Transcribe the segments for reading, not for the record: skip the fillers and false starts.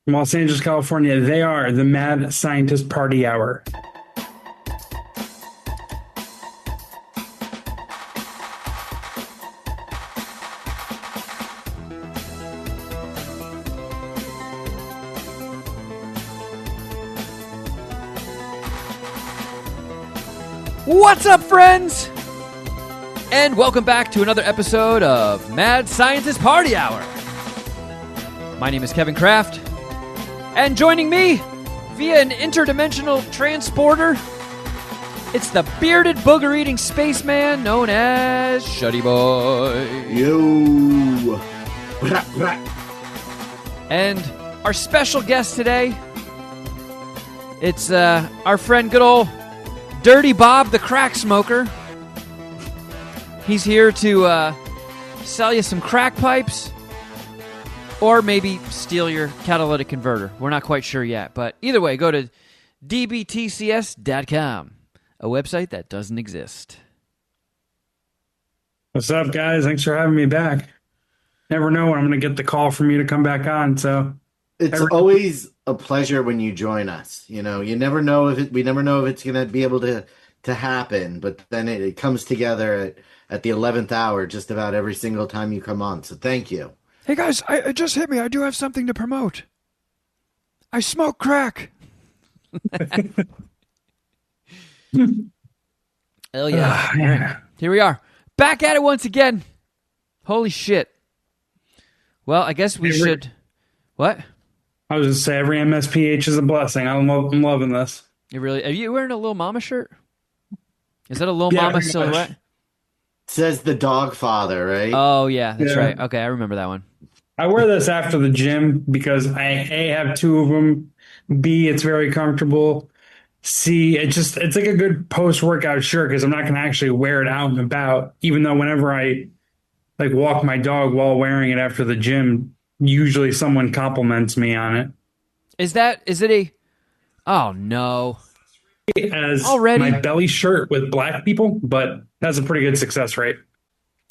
from Los Angeles, California. They are the Mad Scientist Party Hour. What's up, friends? And welcome back to another episode of Mad Scientist Party Hour. My name is Kevin Kraft, and joining me via an interdimensional transporter, it's the bearded booger-eating spaceman known as Shuddy Boy. Yo. And our special guest today, it's our friend good old Dirty Bob the Crack Smoker. He's here to sell you some crack pipes or maybe steal your catalytic converter. We're not quite sure yet, but either way, go to DBTCS.com, a website that doesn't exist. What's up, guys? Thanks for having me back. Never know when I'm going to get the call from you to come back on. So It's always a pleasure when you join us. You know, we never know if it's going to be able to happen, but then it comes together at the 11th hour just about every single time you come on. So thank you. Hey guys, it just hit me. I do have something to promote. I smoke crack. Hell yeah. yeah. Here we are. Back at it once again. Holy shit. Well, I guess we should... What? I was just say every MSPH is a blessing. I'm loving this. Are you wearing a Lil Mama shirt? Is that a Lil Yeah, Mama pretty silhouette? much. Says the dog father, right? Oh, yeah, that's Yeah. right. Okay, I remember that one. I wear this after the gym because I A, have two of them. B, it's very comfortable. C, it's like a good post-workout shirt because I'm not going to actually wear it out and about, even though whenever I like walk my dog while wearing it after the gym, usually someone compliments me on it. Is it a... Oh, no. As Already? my belly shirt with black people, but that's a pretty good success rate.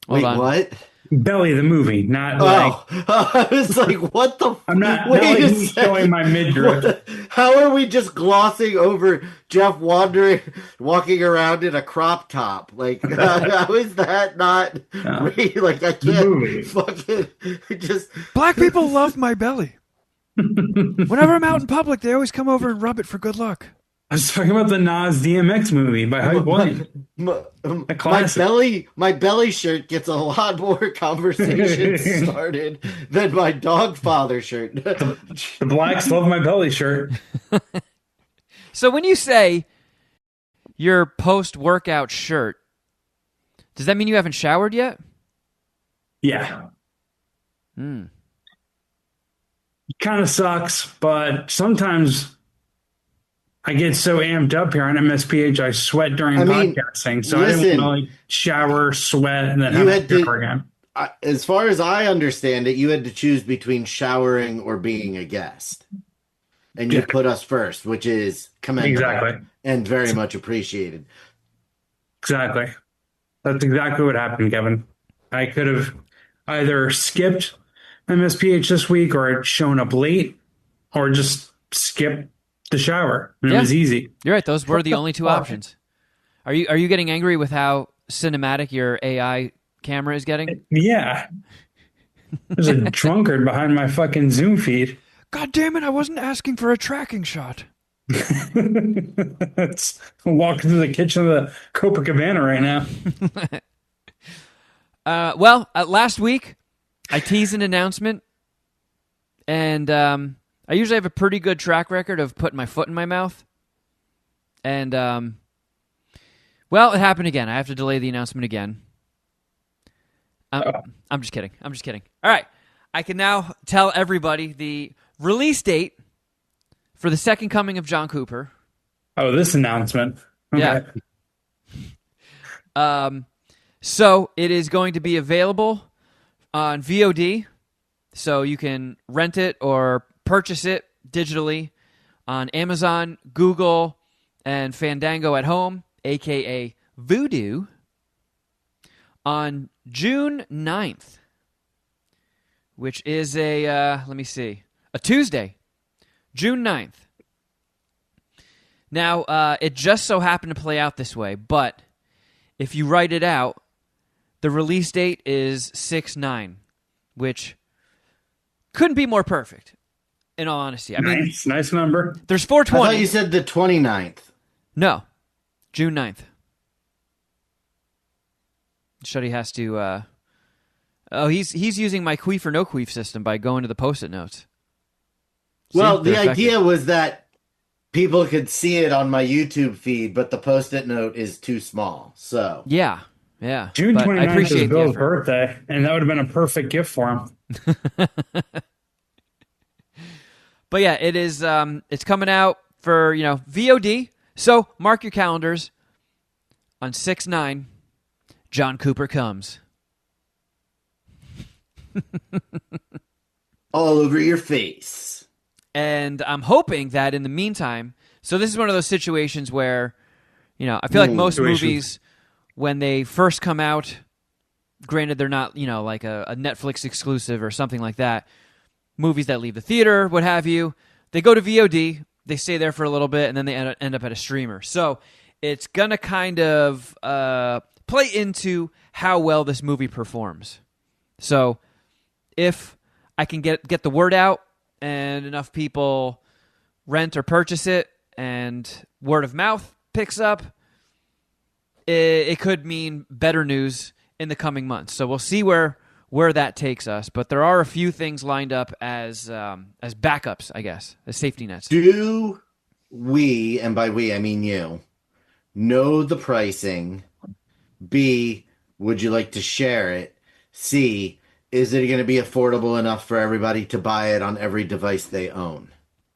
Hold Wait, on. what? Belly the movie, not Oh, I was like, what the? I'm not Wait like a me second. showing my midriff. How are we just glossing over Jeff walking around in a crop top? Like, how is that not? No. Like, I movie. can't fucking just. Black people love my belly. Whenever I'm out in public, they always come over and rub it for good luck. I was talking about the Nas DMX movie by Hype Williams. My classic. my belly shirt gets a lot more conversation started than my dog father shirt. The blacks love my belly shirt. So when you say your post-workout shirt, does that mean you haven't showered yet? Yeah. Hmm. It kind of sucks, but sometimes I get so amped up here on MSPH, I sweat during podcasting. So I didn't want to like shower, sweat, and then have to shower again. As far as I understand it, you had to choose between showering or being a guest. And you put us first, which is commendable and very much appreciated. Exactly. That's exactly what happened, Kevin. I could have either skipped MSPH this week or shown up late or just skipped the shower. And it was easy. You're right. Those were the only two options. Are you getting angry with how cinematic your AI camera is getting? Yeah. There's a drunkard behind my fucking Zoom feed. God damn it, I wasn't asking for a tracking shot. It's walking through the kitchen of the Copacabana right now. Last week, I teased an announcement, and I usually have a pretty good track record of putting my foot in my mouth. And, it happened again. I have to delay the announcement again. I'm just kidding. All right. I can now tell everybody the release date for the second coming of John Cooper. Oh, this announcement. Okay. Yeah. So it is going to be available on VOD. So you can rent it or purchase it digitally on Amazon, Google, and Fandango at Home, a.k.a. Vudu, on June 9th, which is a Tuesday. June 9th. Now, it just so happened to play out this way, but if you write it out, the release date is 6/9, which couldn't be more perfect, in all honesty. I mean, Nice number. there's I 420. thought you said the 29th. No, June 9th. Shuddy has to... he's using my queef or no queef system by going to the Post-it notes. Well, See? the They're idea effective. was that people could see it on my YouTube feed, but the post-it note is too small. So Yeah. June But I 29th appreciate is the Bill's effort. birthday, and that would have been a perfect gift for him. But yeah, it is. It's coming out for VOD. So mark your calendars. On 6/9, John Cooper comes. all over your face. And I'm hoping that in the meantime, so this is one of those situations where, I feel like most movies, when they first come out, granted they're not, like a Netflix exclusive or something like that, movies that leave the theater, what have you, they go to VOD, they stay there for a little bit, and then they end up at a streamer. So it's going to kind of play into how well this movie performs. So if I can get the word out and enough people rent or purchase it and word of mouth picks up, it could mean better news in the coming months. So we'll see where that takes us. But there are a few things lined up as backups, I guess, as safety nets. Do we, and by we I mean you, know the pricing? B, would you like to share it? C, is it going to be affordable enough for everybody to buy it on every device they own?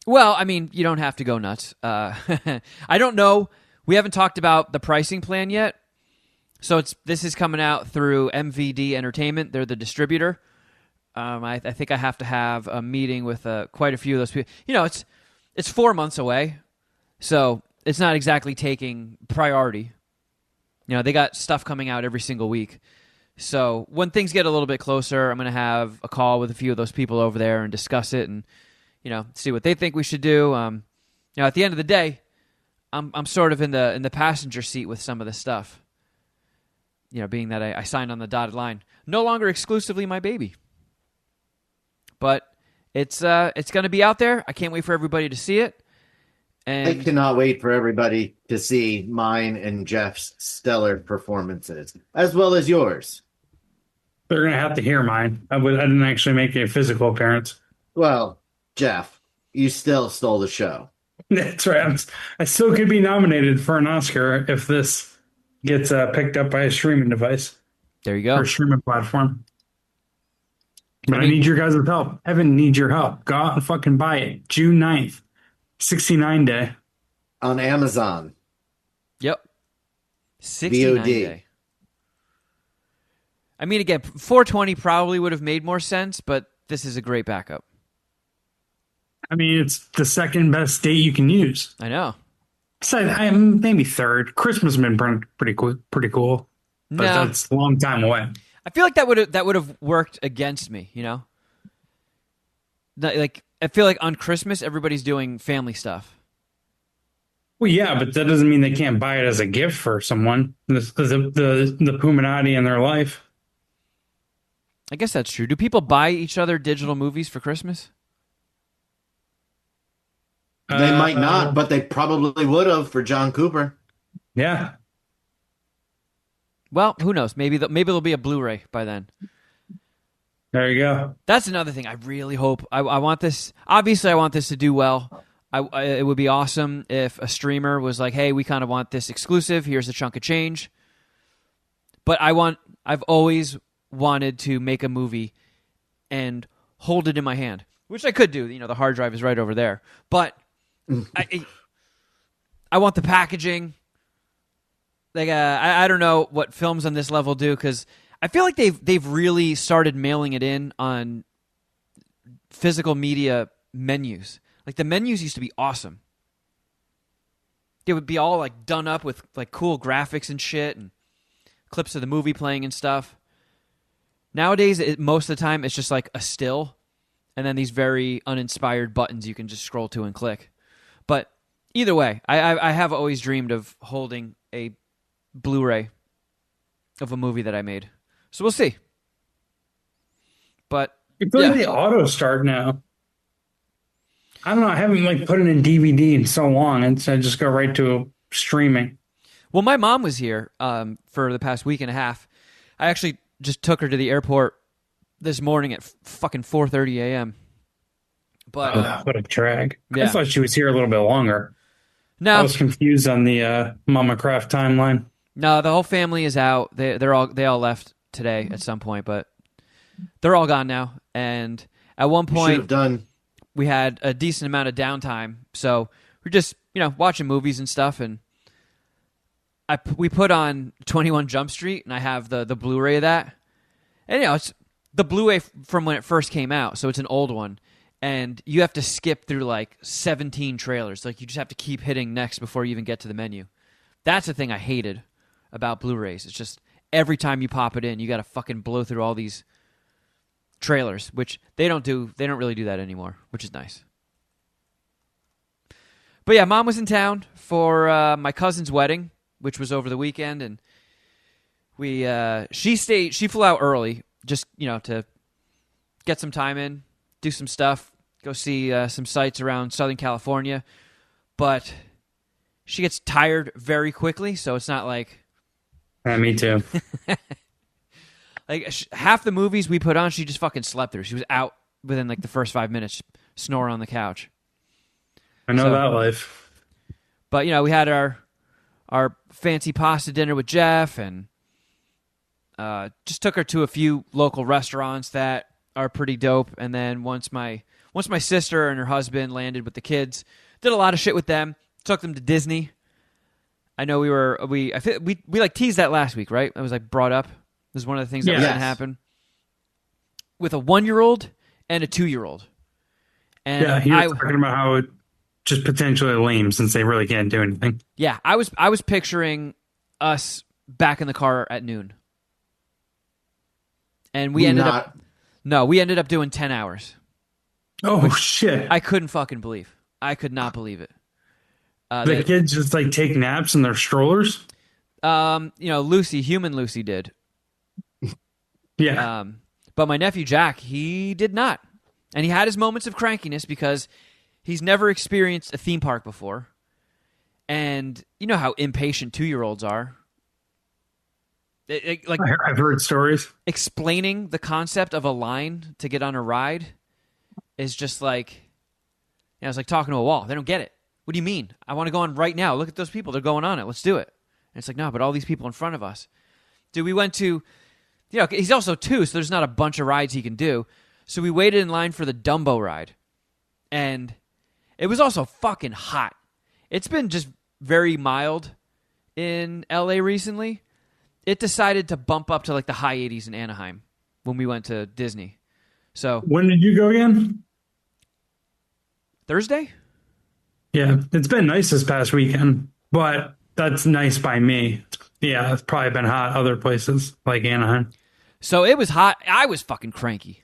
Well, I mean, you don't have to go nuts. I don't know. We haven't talked about the pricing plan yet. So this is coming out through MVD Entertainment. They're the distributor. I think I have to have a meeting with quite a few of those people. It's 4 months away, so it's not exactly taking priority. They got stuff coming out every single week. So when things get a little bit closer, I'm going to have a call with a few of those people over there and discuss it and see what they think we should do. At the end of the day, I'm sort of in the passenger seat with some of this stuff. Being that I signed on the dotted line, no longer exclusively my baby. But it's going to be out there. I can't wait for everybody to see it. And I cannot wait for everybody to see mine and Jeff's stellar performances, as well as yours. They're going to have to hear mine. I didn't actually make a physical appearance. Well, Jeff, you still stole the show. That's right. I still could be nominated for an Oscar if this gets picked up by a streaming device there you go. or a streaming platform. But I need your guys' help. Evan needs your help. Go out and fucking buy it. June 9th, 69 day. On Amazon. Yep. 69 VOD. day. I mean, again, 420 probably would have made more sense, but this is a great backup. I mean, it's the second best date you can use. I know. So I'm maybe third. Christmas has been pretty cool. But No. that's a long time away. I feel like that would have worked against me, Like I feel like on Christmas everybody's doing family stuff. Well, yeah, but that doesn't mean they can't buy it as a gift for someone. The Puminati in their life. I guess that's true. Do people buy each other digital movies for Christmas? They might not, but they probably would have for John Cooper. Yeah. Well, who knows? Maybe there'll be a Blu-ray by then. There you go. That's another thing. I really hope. I want this. Obviously, I want this to do well. It would be awesome if a streamer was like, "Hey, we kind of want this exclusive. Here's a chunk of change." But I've always wanted to make a movie and hold it in my hand, which I could do. The hard drive is right over there. But I want the packaging. Like I don't know what films on this level do because I feel like they've really started mailing it in on physical media menus. Like the menus used to be awesome. They would be all like done up with like cool graphics and shit and clips of the movie playing and stuff. Nowadays, most of the time, it's just like a still, and then these very uninspired buttons you can just scroll to and click. But either way, I have always dreamed of holding a Blu-ray of a movie that I made. So we'll see. But I feel like they auto start now. I don't know. I haven't like put it in DVD in so long, and so I just go right to streaming. Well, my mom was here for the past week and a half. I actually just took her to the airport this morning at fucking 4:30 a.m. But what a drag! Yeah. I thought she was here a little bit longer. No, I was confused on the Mama Kraft timeline. No, the whole family is out. They all left today at some point, but they're all gone now. And at one point, we had a decent amount of downtime, so we're just watching movies and stuff. And we put on 21 Jump Street, and I have the Blu-ray of that. And it's the Blu-ray from when it first came out, so it's an old one. And you have to skip through like 17 trailers. Like you just have to keep hitting next before you even get to the menu. That's the thing I hated about Blu-rays. It's just every time you pop it in, you got to fucking blow through all these trailers, which they don't do. They don't really do that anymore, which is nice. But yeah, Mom was in town for my cousin's wedding, which was over the weekend, and she flew out early just to get some time in, do some stuff, go see some sights around Southern California. But she gets tired very quickly, so it's not like... Yeah, me too. Like half the movies we put on, she just fucking slept through. She was out within like the first 5 minutes, snoring on the couch. I know that life. But we had our fancy pasta dinner with Jeff, and just took her to a few local restaurants that are pretty dope. And then once my sister and her husband landed with the kids, did a lot of shit with them. Took them to Disney. I know we like teased that last week, right? That was like brought up. This is one of the things that was going to happen with a 1-year-old and a 2-year-old. And yeah, he was talking about how it just potentially lame since they really can't do anything. Yeah, I was picturing us back in the car at noon, and we ended up doing 10 hours. Oh shit! I couldn't fucking believe. I could not believe it. The kids just like take naps in their strollers. Human Lucy did. Yeah. But my nephew Jack, he did not. And he had his moments of crankiness because he's never experienced a theme park before. And you know how impatient 2-year-olds are. I've heard stories. Explaining the concept of a line to get on a ride is just like, it's like talking to a wall. They don't get it. What do you mean? I want to go on right now. Look at those people. They're going on it. Let's do it. And it's like, no, but all these people in front of us. Dude, we went to... he's also 2, so there's not a bunch of rides he can do. So we waited in line for the Dumbo ride. And it was also fucking hot. It's been just very mild in LA recently. It decided to bump up to like the high 80s in Anaheim when we went to Disney. So when did you go again? Thursday? Yeah, it's been nice this past weekend, but that's nice by me. Yeah, it's probably been hot other places like Anaheim. So it was hot. I was fucking cranky.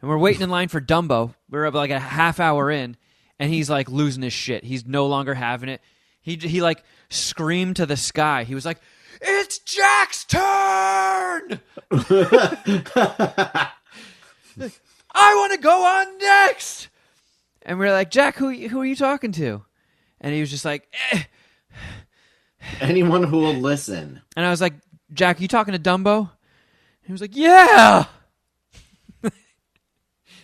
And we're waiting in line for Dumbo. We're like a half hour in, and he's like losing his shit. He's no longer having it. He like screamed to the sky. He was like, "It's Jack's turn! I want to go on next!" And we're like, "Jack, who are you talking to?" And he was just like, anyone who will listen. And I was like, "Jack, you talking to Dumbo?" And he was like, "Yeah."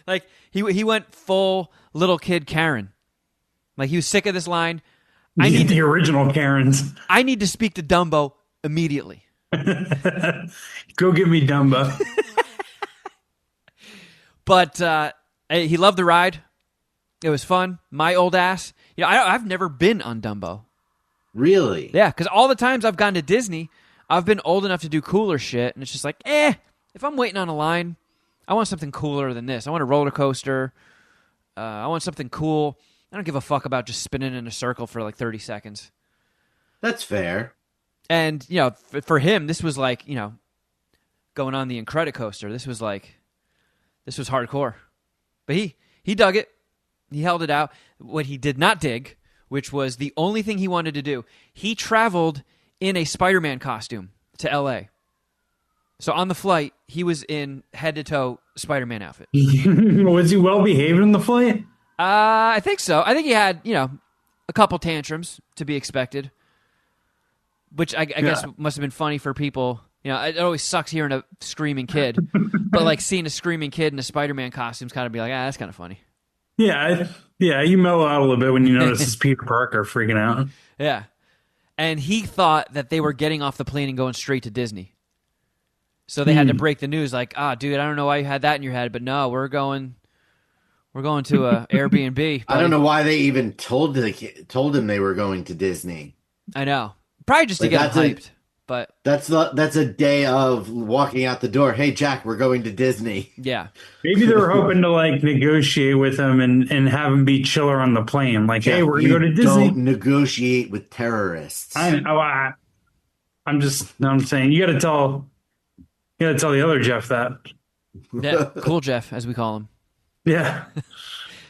Like he went full little kid Karen. Like he was sick of this line. I need the original Karens. I need to speak to Dumbo immediately. Go get me Dumbo. But he loved the ride. It was fun. My old ass. I've never been on Dumbo. Really? Yeah, because all the times I've gone to Disney, I've been old enough to do cooler shit, and it's just like, if I'm waiting on a line, I want something cooler than this. I want a roller coaster. I want something cool. I don't give a fuck about just spinning in a circle for like 30 seconds. That's fair. And, for him, this was like, going on the Incredicoaster. This was hardcore. But he dug it. He held it out. What he did not dig, which was the only thing he wanted to do, he traveled in a Spider-Man costume to L.A. So on the flight, he was in head-to-toe Spider-Man outfit. Was he well behaved in the flight? I think so. I think he had, a couple tantrums to be expected, which I guess must have been funny for people. It always sucks hearing a screaming kid, but like seeing a screaming kid in a Spider-Man costume is kind of be like, that's kind of funny. Yeah, you mellow out a little bit when you notice it's Peter Parker freaking out. Yeah. And he thought that they were getting off the plane and going straight to Disney. So they had to break the news like, dude, I don't know why you had that in your head, but no, we're going to a Airbnb. Buddy. I don't know why they even told him they were going to Disney. I know. Probably just to get him hyped. But that's a day of walking out the door. Hey, Jack, we're going to Disney. Yeah. Maybe they were hoping to like negotiate with him and have him be chiller on the plane. Like, Jack, hey, we're going to go to Disney. Don't negotiate with terrorists. I'm saying you got to tell the other Jeff that. Yeah, cool Jeff, as we call him. Yeah.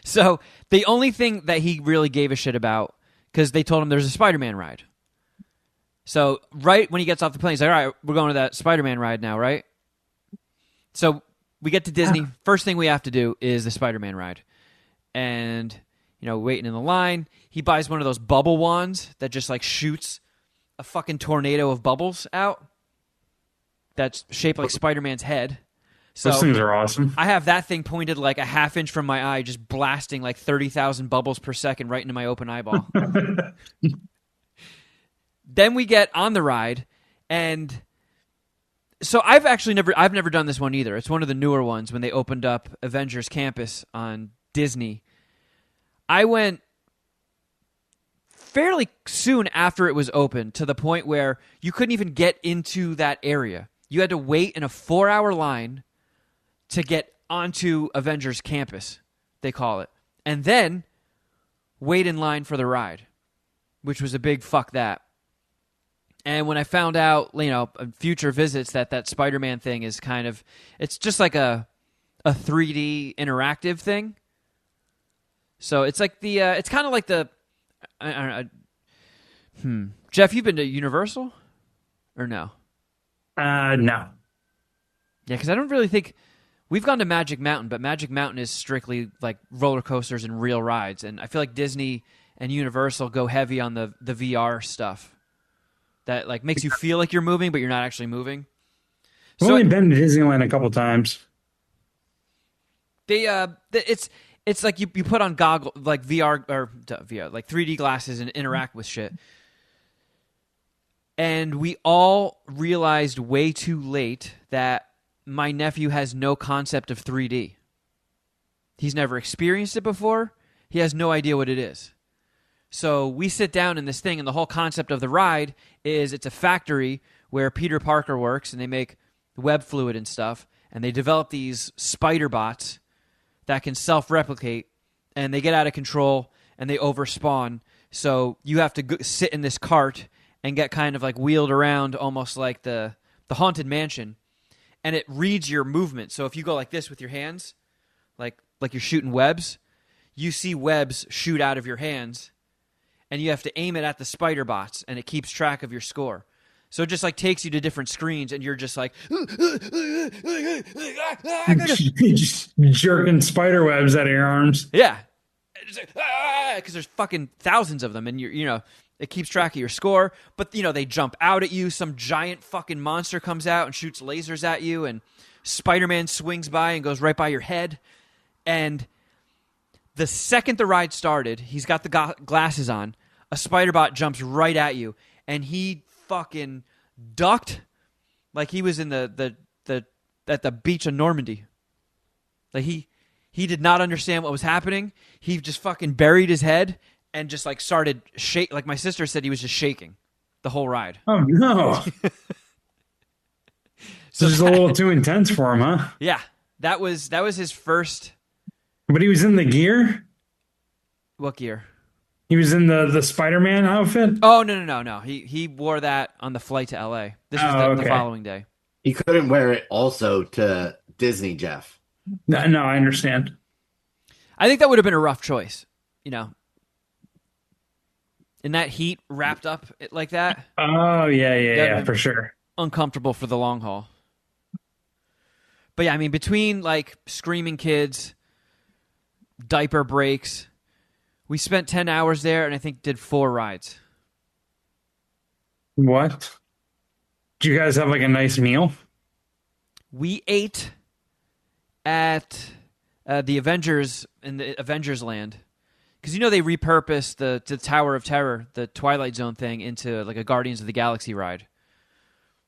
So the only thing that he really gave a shit about, because they told him there's a Spider-Man ride. So right when he gets off the plane, he's like, all right, we're going to that Spider-Man ride now, right? So we get to Disney. First thing we have to do is the Spider-Man ride. And, waiting in the line, he buys one of those bubble wands that just like shoots a fucking tornado of bubbles out that's shaped like Spider-Man's head. So those things are awesome. I have that thing pointed like a half inch from my eye, just blasting like 30,000 bubbles per second right into my open eyeball. Then we get on the ride, and so I've never done this one either. It's one of the newer ones when they opened up Avengers Campus on Disney. I went fairly soon after it was open to the point where you couldn't even get into that area. You had to wait in a 4-hour line to get onto Avengers Campus, they call it, and then wait in line for the ride, which was a big fuck that. And when I found out, future visits that Spider-Man thing is it's just like a 3D interactive thing. So it's like it's kind of like I don't know. Jeff, you've been to Universal or no? No. Yeah, because I don't really think we've gone to Magic Mountain, but Magic Mountain is strictly like roller coasters and real rides, and I feel like Disney and Universal go heavy on the VR stuff. That like makes you feel like you're moving, but you're not actually moving. I've only been to Disneyland a couple times. It's like you put on goggles like VR or VR like 3D glasses and interact with shit. And we all realized way too late that my nephew has no concept of 3D. He's never experienced it before. He has no idea what it is. So we sit down in this thing, and the whole concept of the ride is it's a factory where Peter Parker works, and they make web fluid and stuff, and they develop these spider bots that can self-replicate, and they get out of control, and they overspawn. So you have to sit in this cart and get kind of like wheeled around almost like the Haunted Mansion, and it reads your movement. So if you go like this with your hands, like you're shooting webs, you see webs shoot out of your hands, and you have to aim it at the spider bots, and it keeps track of your score. So it just like takes you to different screens, and you're just like just jerking spider webs out of your arms. Yeah, because there's fucking thousands of them, and it keeps track of your score. But they jump out at you. Some giant fucking monster comes out and shoots lasers at you, and Spider-Man swings by and goes right by your head. And the second the ride started, he's got the glasses on. A spider bot jumps right at you, and he fucking ducked like he was in the at the beach of Normandy. Like he did not understand what was happening. He just fucking buried his head and just like started shake. Like my sister said, he was just shaking the whole ride. Oh no! So just a little too intense for him, huh? Yeah, that was his first. But he was in the gear. What gear? He was in the Spider-Man outfit? Oh, no. He wore that on the flight to L.A. This was the following day. He couldn't wear it also to Disney, Jeff. No, I understand. I think that would have been a rough choice, in that heat wrapped up like that. Oh, yeah, Been for sure. uncomfortable for the long haul. But yeah, I mean, between like screaming kids, diaper breaks, we spent 10 hours there and I think did 4 rides. What? Do you guys have like a nice meal? We ate at the Avengers in the Avengers Land. Because they repurposed the Tower of Terror, the Twilight Zone thing, into like a Guardians of the Galaxy ride.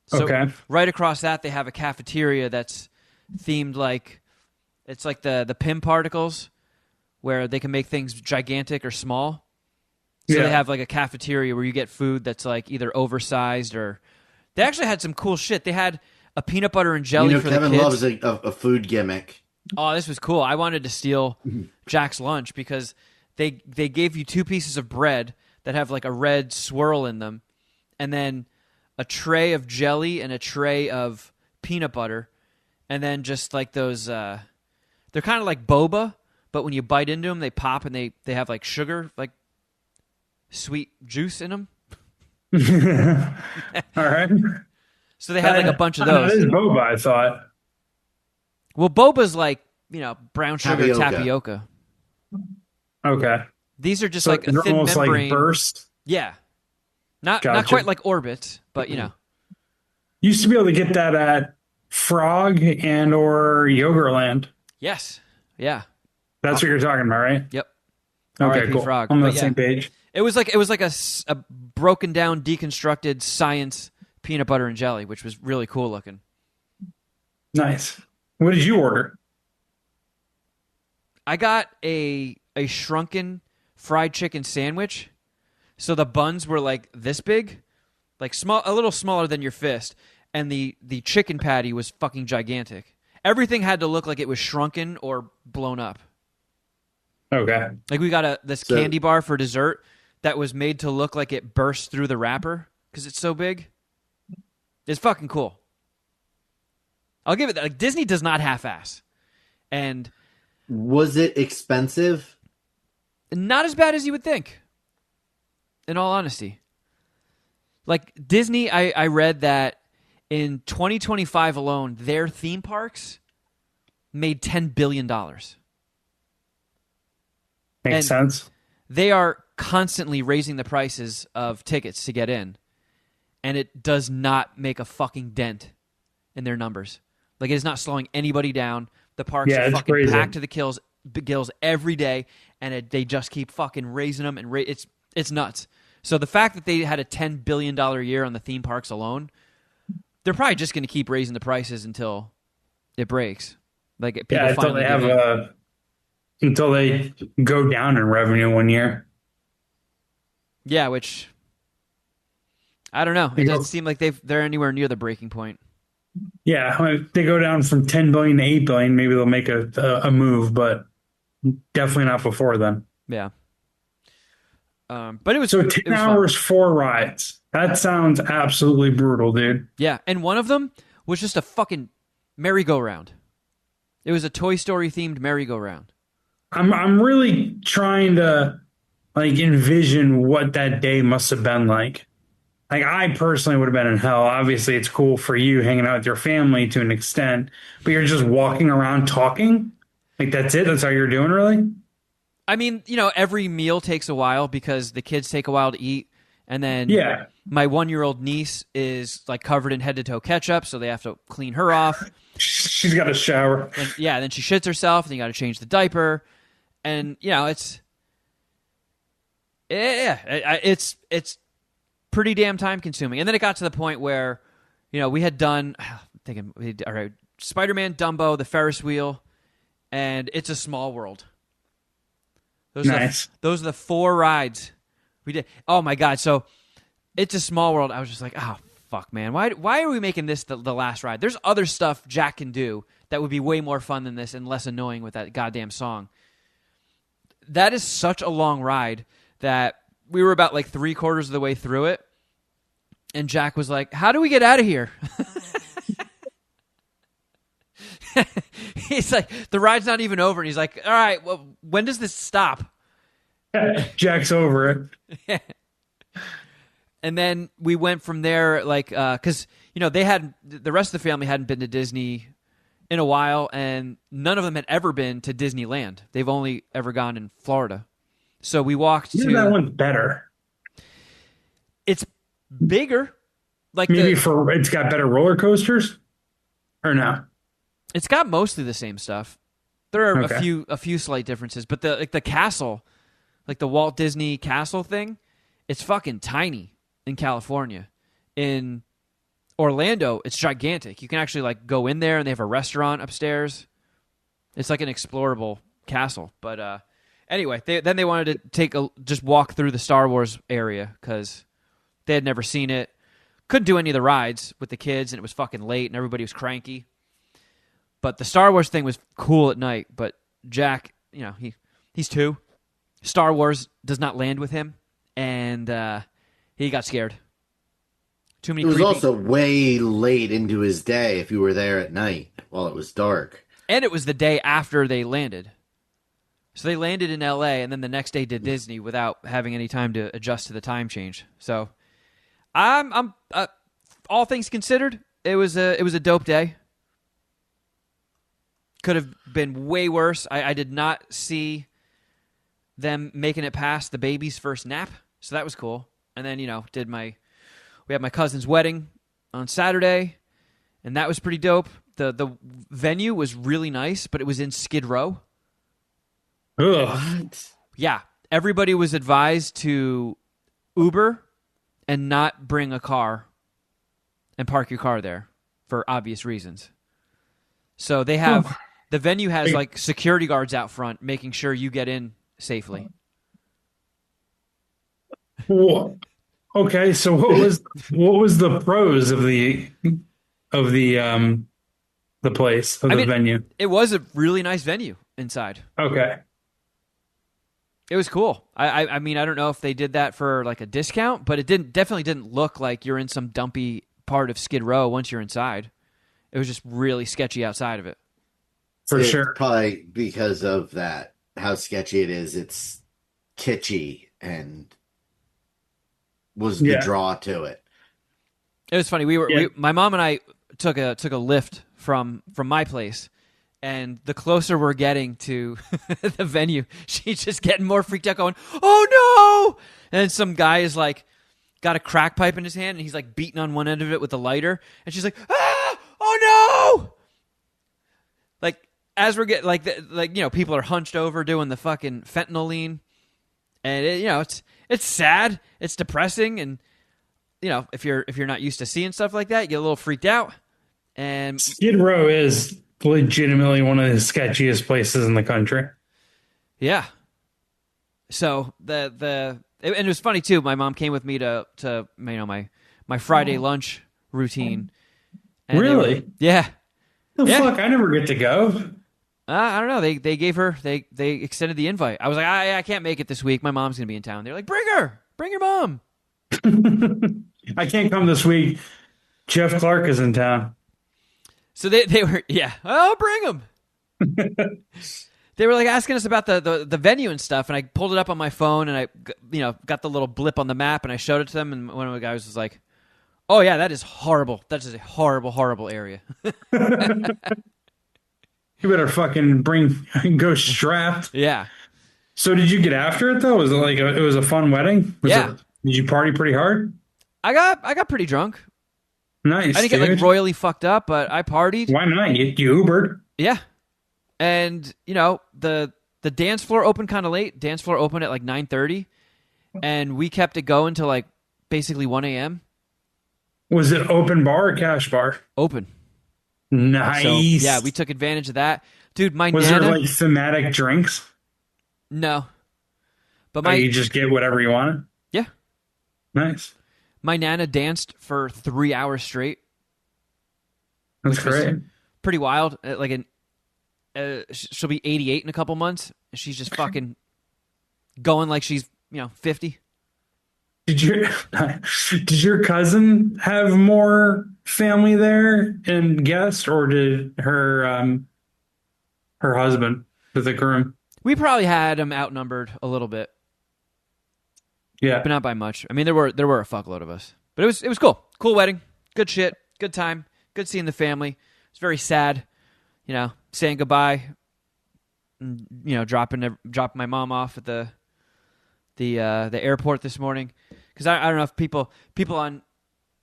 So Okay. right across that, they have a cafeteria that's themed like it's like the Pym particles, where they can make things gigantic or small. So they have like a cafeteria where you get food that's like either oversized or they actually had some cool shit. They had a peanut butter and jelly for Kevin the kids. loves a food gimmick. Oh, this was cool. I wanted to steal Jack's lunch because they gave you 2 pieces of bread that have like a red swirl in them, and then a tray of jelly and a tray of peanut butter, and then just like those they're kind of like boba, but when you bite into them they pop and they have like sugar, like sweet juice in them. All right. So they had like a bunch of those. That is boba, I thought. Well, boba's like, brown sugar tapioca. Okay. These are just So like a they're thin almost membrane. like burst. Yeah. Not Gotcha. quite like orbits, but Used to be able to get that at Frog and or Yogurtland. Yes. Yeah. That's what you're talking about, right? Yep. Okay, R.I.P. cool. Frog. I'm on But the same page. It was like a broken down, deconstructed science peanut butter and jelly, which was really cool looking. Nice. What did you order? I got a shrunken fried chicken sandwich. So the buns were like this big, like small, a little smaller than your fist, and the chicken patty was fucking gigantic. Everything had to look like it was shrunken or blown up. Okay. Like we got this candy bar for dessert that was made to look like it burst through the wrapper because it's so big. It's fucking cool. I'll give it that. Like Disney does not half-ass. And was it expensive? Not as bad as you would think, in all honesty. Like Disney, I read that in 2025 alone, their theme parks made $10 billion. Makes sense. They are constantly raising the prices of tickets to get in, and it does not make a fucking dent in their numbers. Like, it is not slowing anybody down. The parks are fucking crazy. packed to the gills every day, and they just keep fucking raising them, and it's nuts. So the fact that they had a $10 billion year on the theme parks alone, they're probably just going to keep raising the prices until it breaks. Like people until they have until they go down in revenue one year. Yeah, which I don't know. It doesn't seem like they're anywhere near the breaking point. Yeah, if they go down from 10 billion to 8 billion, maybe they'll make a move, but definitely not before then. Yeah. But it was so 10 hours, 4 rides. That sounds absolutely brutal, dude. Yeah, and one of them was just a fucking merry-go-round. It was a Toy Story themed merry-go-round. I'm really trying to like envision what that day must have been like. Like I personally would have been in hell. Obviously, it's cool for you hanging out with your family to an extent, but you're just walking around talking. Like that's it. That's how you're doing, really. I mean, every meal takes a while because the kids take a while to eat, and then my 1-year-old niece is like covered in head to toe ketchup, so they have to clean her off. She's got a shower. And, then she shits herself, and you got to change the diaper, and it's pretty damn time consuming. And then it got to the point where, we had done, all right, Spider-Man, Dumbo, the Ferris wheel, and It's a Small World. Those are the 4 rides we did. Oh my God. So It's a Small World. I was just like, oh fuck, man. Why are we making this the last ride? There's other stuff Jack can do that would be way more fun than this and less annoying with that goddamn song. That is such a long ride that we were about like 3/4 of the way through it. And Jack was like, how do we get out of here? He's like, the ride's not even over. And he's like, all right, well, when does this stop? Jack's over it. And then we went from there, like, because, the rest of the family hadn't been to Disney in a while, and none of them had ever been to Disneyland. They've only ever gone in Florida. So we walked to... that one's better. It's bigger. Like Maybe it's got better roller coasters? Or no? It's got mostly the same stuff. There are Okay. a few slight differences, but the castle, like the Walt Disney Castle thing, it's fucking tiny in California. In Orlando, it's gigantic. You can actually like go in there, and they have a restaurant upstairs. It's like an explorable castle. But anyway, then they wanted to just walk through the Star Wars area because they had never seen it. Couldn't do any of the rides with the kids, and it was fucking late, and everybody was cranky. But the Star Wars thing was cool at night. But Jack, he's 2. Star Wars does not land with him, and he got scared. Too many. It was creepy... also way late into his day if you were there at night while it was dark. And it was the day after they landed. So they landed in L.A. and then the next day did Disney without having any time to adjust to the time change. So, I'm all things considered, it was a dope day. Could have been way worse. I did not see them making it past the baby's first nap, so that was cool. And then we had my cousin's wedding on Saturday, and that was pretty dope. The venue was really nice, but it was in Skid Row. Ugh. What? Yeah, everybody was advised to Uber and not bring a car and park your car there for obvious reasons. So they have the venue has like security guards out front making sure you get in safely. Whoa. Okay, so what was the pros of the place of the venue? It was a really nice venue inside. Okay. It was cool. I mean, I don't know if they did that for like a discount, but it definitely didn't look like you're in some dumpy part of Skid Row once you're inside. It was just really sketchy outside of it. For It's sure. probably because of that, how sketchy it is. It's kitschy and was the draw to it. It was funny. My mom and I took a lift from my place, and the closer we're getting to the venue, she's just getting more freaked out, going, "Oh no!" And some guy is like, got a crack pipe in his hand, and he's like beating on one end of it with a lighter, and she's like, "Ah! Oh no!" Like as we're getting people are hunched over doing the fucking fentanyl lean, and it's sad, it's depressing, and if you're not used to seeing stuff like that, you get a little freaked out. And Skid Row is legitimately one of the sketchiest places in the country. Yeah. So and it was funny too. My mom came with me to my Friday lunch routine. And Really? Yeah. Fuck, I never get to go. I don't know. They gave her they extended the invite. I was like, I can't make it this week. My mom's gonna be in town. They're like, bring your mom. I can't come this week. Jeff Clark is in town. So they were I'll bring them. They were like asking us about the venue and stuff, and I pulled it up on my phone, and I got the little blip on the map, and I showed it to them, and one of the guys was like, "Oh yeah, that is horrible. That is a horrible, horrible area." You better fucking go strapped. Yeah. So did you get after it though? Was it like it was a fun wedding? Did you party pretty hard? I got pretty drunk. Nice. I didn't get like royally fucked up, but I partied. Why not? You Ubered. Yeah. And the dance floor opened kind of late. Dance floor opened at like 9:30, and we kept it going till like basically 1 a.m. Was it open bar or cash bar? Open. Nice. So, yeah, we took advantage of that, dude. Was there like thematic drinks? No, but You just get whatever you wanted. Yeah. Nice. My Nana danced for 3 hours straight. That's great. Pretty wild. She'll be 88 in a couple months. She's just fucking going like she's 50. Did your did your cousin have more family there and guests, or did her husband, the groom? We probably had them outnumbered a little bit, but Yeah. not by much. I mean, there were a fuckload of us, but it was cool. Cool wedding, good shit, good time, good seeing the family. It's very sad, saying goodbye. And, dropping my mom off at the airport this morning, because I don't know if people on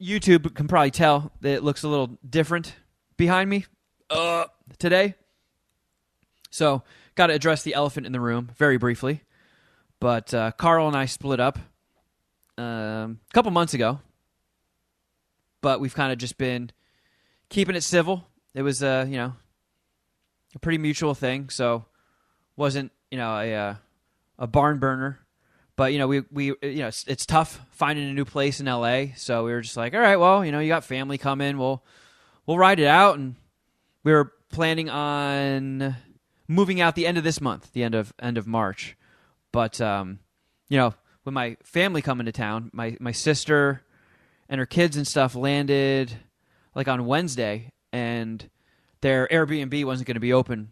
YouTube can probably tell that it looks a little different behind me today. So got to address the elephant in the room very briefly. But Carl and I split up a couple months ago, but we've kind of just been keeping it civil. It was a pretty mutual thing, so wasn't a barn burner. But we it's tough finding a new place in LA, so we were just like, all right, well, you got family coming, we'll ride it out, and we were planning on moving out the end of this month, the end of March. But with my family coming to town, my sister and her kids and stuff landed like on Wednesday, and their Airbnb wasn't going to be open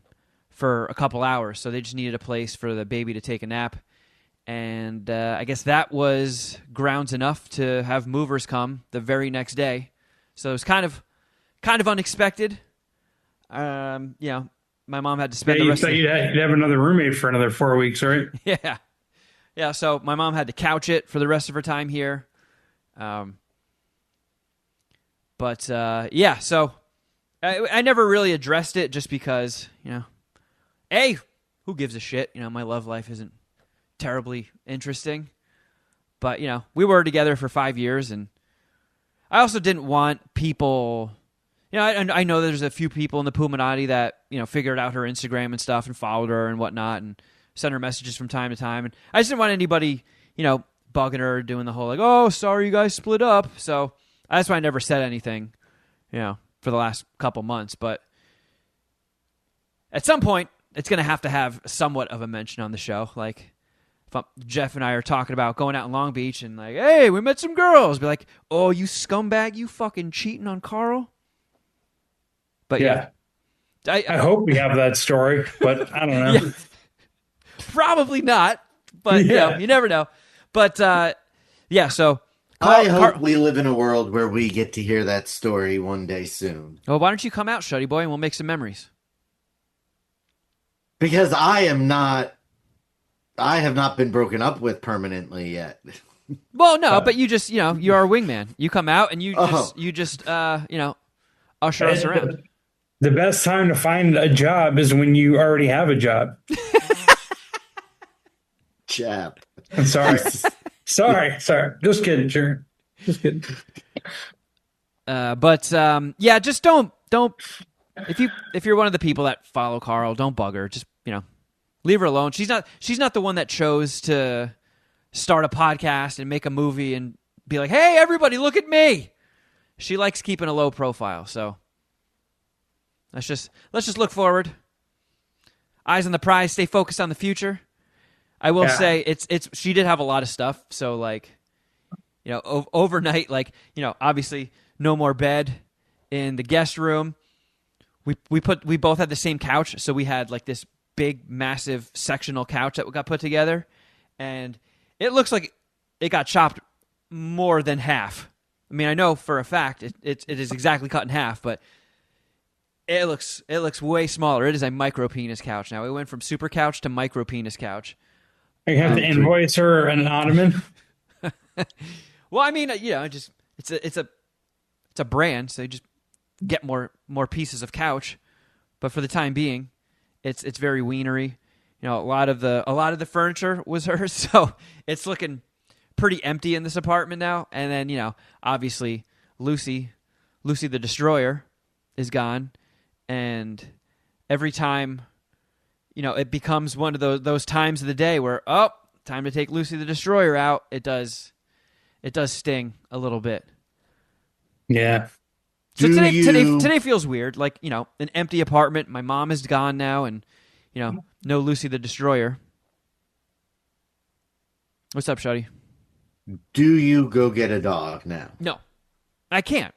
for a couple hours, so they just needed a place for the baby to take a nap. And I guess that was grounds enough to have movers come the very next day. So it was kind of unexpected. My mom had to spend the You rest thought of you'd have another roommate for another 4 weeks, right? Yeah. So my mom had to couch it for the rest of her time here. So I never really addressed it, just because, who gives a shit? My love life isn't terribly interesting. But, we were together for 5 years, and I also didn't want people, I know there's a few people in the Puminati that, figured out her Instagram and stuff and followed her and whatnot and sent her messages from time to time. And I just didn't want anybody, bugging her, doing the whole like, oh, sorry you guys split up. So that's why I never said anything, for the last couple months. But at some point, it's going to have somewhat of a mention on the show. Like, if Jeff and I are talking about going out in Long Beach and like, hey, we met some girls. Be like, oh, you scumbag, you fucking cheating on Carl. But yeah. I hope we have that story, but I don't know. Yeah. Probably not, but you never know. But so I hope we live in a world where we get to hear that story one day soon. Well, why don't you come out, Shuddy Boy, and we'll make some memories? Because I have not been broken up with permanently yet. Well, no, but you just, you're a wingman. You come out and you just usher us around. The best time to find a job is when you already have a job. Chap. I'm sorry. sorry. Just kidding, sure. Just kidding. Just don't. If you're one of the people that follow Carl, don't bug her. Just leave her alone. She's not the one that chose to start a podcast and make a movie and be like, hey, everybody, look at me. She likes keeping a low profile, so let's just look forward. Eyes on the prize. Stay focused on the future. I will say it's she did have a lot of stuff. So like, overnight, like, obviously no more bed in the guest room. We both had the same couch, so we had like this big, massive sectional couch that got put together, and it looks like it got chopped more than half. I mean, I know for a fact it is exactly cut in half, but it looks way smaller. It is a micro penis couch now. It went from super couch to micro penis couch. You have to invoice her an ottoman. Well, I mean, just it's a brand, so you just get more pieces of couch. But for the time being, it's very wienery. A lot of the furniture was hers, so it's looking pretty empty in this apartment now. And then obviously Lucy the Destroyer is gone, and every time it becomes one of those times of the day where time to take Lucy the Destroyer out. It does sting a little bit. Yeah. So today feels weird. Like, an empty apartment. My mom is gone now, and no Lucy the Destroyer. What's up, Shuddy? Do you go get a dog now? No, I can't.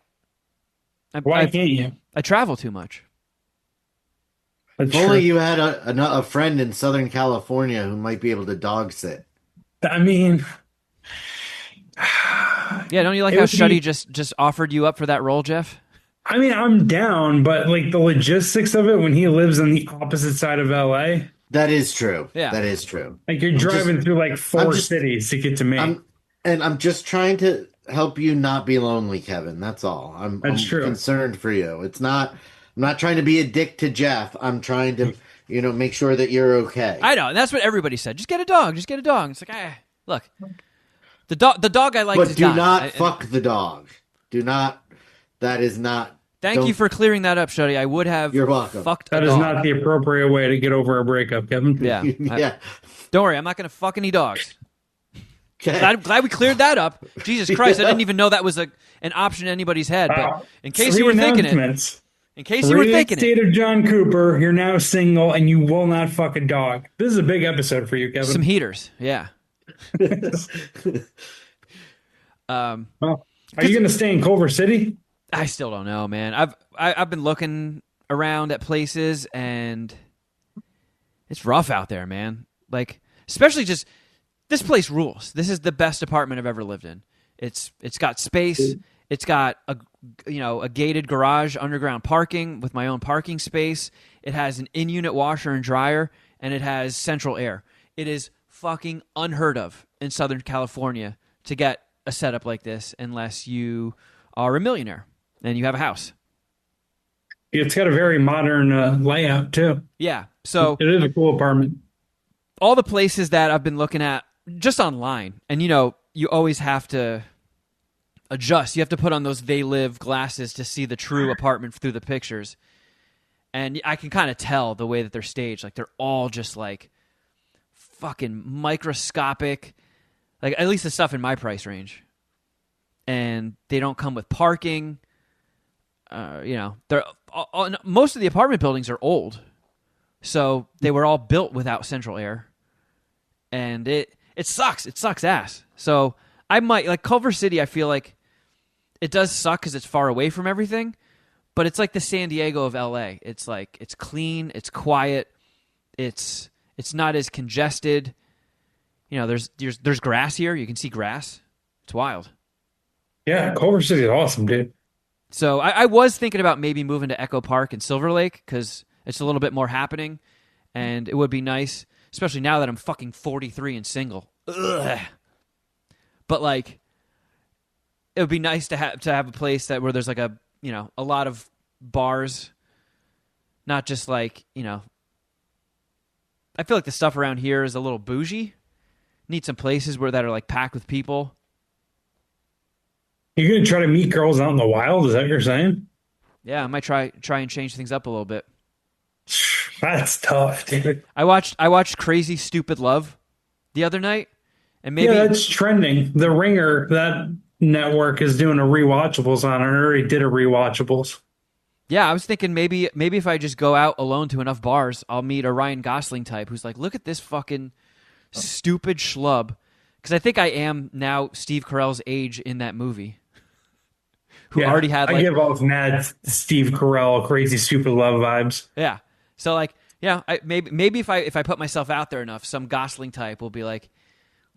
Why can't you? I travel too much. If That's only true. you had a friend in Southern California who might be able to dog sit. I mean, Yeah, don't you like it how would Shuddy be. just offered you up for that role, Jeff? I mean, I'm down, but like the logistics of it when he lives on the opposite side of LA, That is true. Yeah. That is true. like you're I'm just driving through like I'm four just cities to get to me. I'm and I'm just trying to help you not be lonely, Kevin. That's all. That's I'm true. concerned for you. I'm not trying to be a dick to Jeff. I'm trying to, make sure that you're okay. I know, and that's what everybody said. Just get a dog. Just get a dog. It's like, look, the dog I liked But is do gone. not fuck the dog. Do not. That is not. Thank you Don't. for clearing that up, Shuddy. I would have You're welcome. fucked a That is dog. not the appropriate way to get over a breakup, Kevin. Yeah. Yeah. Don't worry, I'm not going to fuck any dogs. Okay. Glad we cleared that up. Jesus Christ, I didn't even know that was an option in anybody's head. But in case you were thinking it, in case you were thinking State it, of John Cooper, you're now single and you will not fuck a dog. This is a big episode for you, Kevin. some heaters. Yeah. Well, are you going to stay in Culver City? I still don't know, man. I've been looking around at places and it's rough out there, man. Like, especially just this place rules. This is the best apartment I've ever lived in. It's got space. It's got a gated garage, underground parking with my own parking space. It has an in-unit washer and dryer, and it has central air. It is fucking unheard of in Southern California to get a setup like this unless you are a millionaire and you have a house. It's got a very modern layout, too. Yeah. So It is a cool apartment. all the places that I've been looking at just online, and you always have to adjust. You have to put on those They Live glasses to see the true apartment through the pictures. And I can kind of tell the way that they're staged. Like, they're all just like fucking microscopic, like at least the stuff in my price range. And they don't come with parking. They're most of the apartment buildings are old, so they were all built without central air, and it sucks. It sucks ass. So I might like Culver City. I feel like it does suck because it's far away from everything, but it's like the San Diego of LA. It's like it's clean, it's quiet, it's not as congested. There's grass here. You can see grass. It's wild. Yeah, Culver City is awesome, dude. So I was thinking about maybe moving to Echo Park and Silver Lake because it's a little bit more happening, and it would be nice, especially now that I'm fucking 43 and single. Ugh. But like, it would be nice to have a place where there's like a lot of bars, not just like I feel like the stuff around here is a little bougie. Need some places that are like packed with people. You're going to try to meet girls out in the wild? Is that what you're saying? Yeah, I might try and change things up a little bit. That's tough, dude. I watched Crazy Stupid Love the other night, and maybe Yeah, that's trending. The Ringer, that network is doing a rewatchables on it. I already did a rewatchables. yeah, I was thinking maybe if I just go out alone to enough bars, I'll meet a Ryan Gosling type who's like, look at this fucking stupid schlub, because I think I am now Steve Carell's age in that movie. Who already had I like give off mad Steve Carell, crazy stupid love vibes. yeah. So like yeah, maybe if I put myself out there enough, some Gosling type will be like,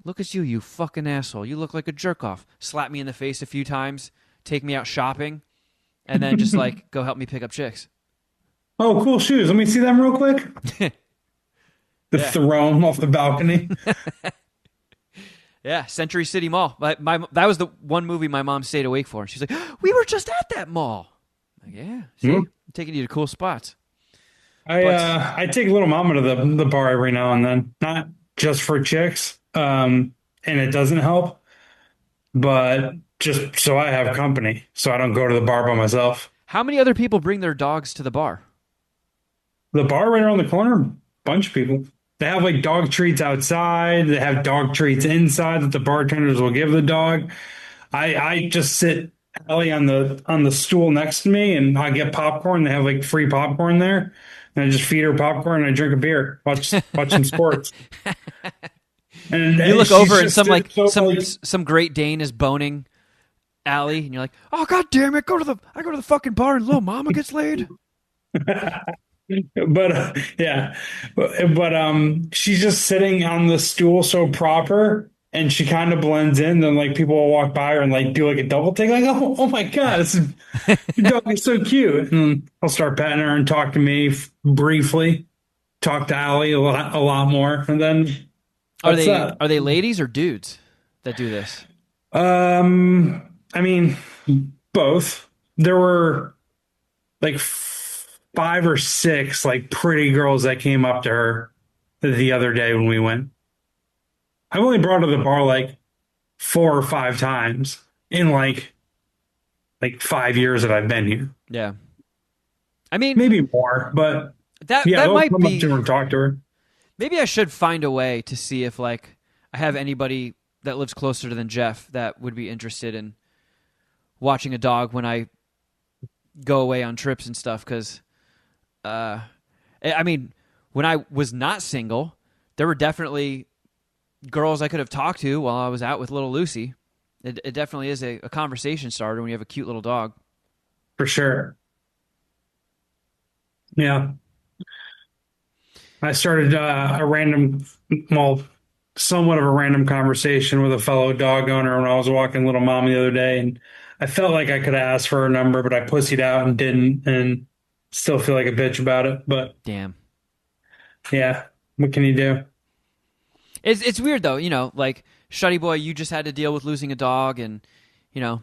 look at you fucking asshole. You look like a jerk off. Slap me in the face a few times, take me out shopping, and then just like go help me pick up chicks. Oh, cool shoes. Let me see them real quick. Yeah. Throw them off the balcony. Yeah, Century City Mall. That was the one movie my mom stayed awake for. And she's like, we were just at that mall. I'm like, yeah, see, I'm taking you to cool spots. I take little mama to the bar every now and then, not just for chicks, and it doesn't help, but just so I have company, so I don't go to the bar by myself. How many other people bring their dogs to the bar? The bar right around the corner, bunch of people. They have like dog treats outside. They have dog treats inside that the bartenders will give the dog. I just sit Ellie on the stool next to me, and I get popcorn. They have like free popcorn there, and I just feed her popcorn and I drink a beer, watch some sports. You look she's over and just so like, some Great Dane is boning Allie, and you're like, Oh god damn it! I go to the fucking bar and little mama gets laid. but yeah, but she's just sitting on the stool so proper, and she kind of blends in. Then like people will walk by her and like do like a double take, like oh my god, your dog is so cute. And I'll start petting her and talk to me briefly, talk to Allie a lot more, and then that's that. are they ladies or dudes that do this? I mean, both. There were like five or six like pretty girls that came up to her the other day when we went. I've only brought her to the bar like 4 or 5 times in like 5 years that I've been here. Yeah, I mean, Maybe more, but yeah, that they'll might come up be. to her and talk to her. Maybe I should find a way to see if like I have anybody that lives closer than Jeff that would be interested in watching a dog when I go away on trips and stuff. Because, I mean, when I was not single, there were definitely girls I could have talked to while I was out with little Lucy. It definitely is a conversation starter when you have a cute little dog. For sure. Yeah. I started well, somewhat of a random conversation with a fellow dog owner when I was walking little mom the other day, and I felt like I could have asked for her number, but I pussied out and didn't, and still feel like a bitch about it. But Damn. yeah, what can you do? It's weird though, like Shuddy Boy, you just had to deal with losing a dog, and it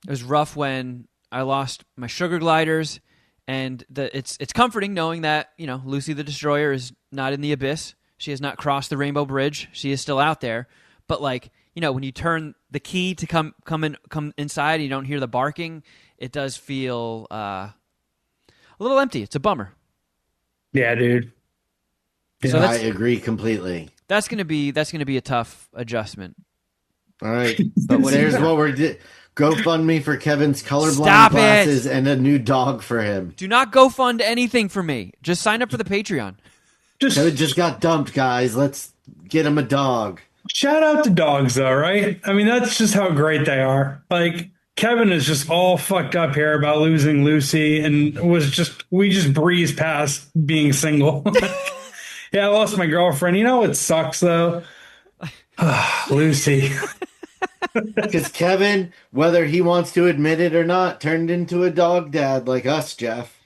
was rough when I lost my sugar gliders, and it's comforting knowing that Lucy the Destroyer is not in the abyss. She has not crossed the Rainbow Bridge. She is still out there. But like when you turn the key to come inside, and you don't hear the barking. It does feel a little empty. It's a bummer. Yeah, dude. Yeah, I agree completely. That's gonna be a tough adjustment. All right, but there's what we're GoFundMe for Kevin's colorblind Stop glasses it! and a new dog for him. Do not GoFund anything for me. Just sign up for the Patreon. Kevin just got dumped, guys. Let's get him a dog. Shout out to dogs, though, right? I mean, that's just how great they are. Like Kevin is just all fucked up here about losing Lucy, and we just breezed past being single. Yeah, I lost my girlfriend. You know what sucks though? Lucy. Because Kevin, whether he wants to admit it or not, turned into a dog dad like us, Jeff.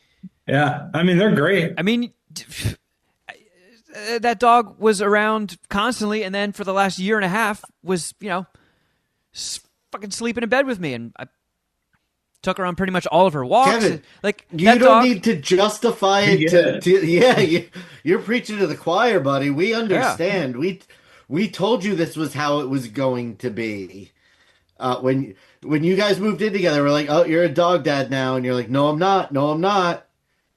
Yeah, I mean they're great. I mean, that dog was around constantly, and then for the last year and a half was fucking sleeping in bed with me, and I took her on pretty much all of her walks. Kevin, like you don't need to justify it. You're preaching to the choir, buddy. We understand. Yeah. We told you this was how it was going to be. When you guys moved in together, we're like, "Oh, you're a dog dad now," and you're like, "No, I'm not. No, I'm not."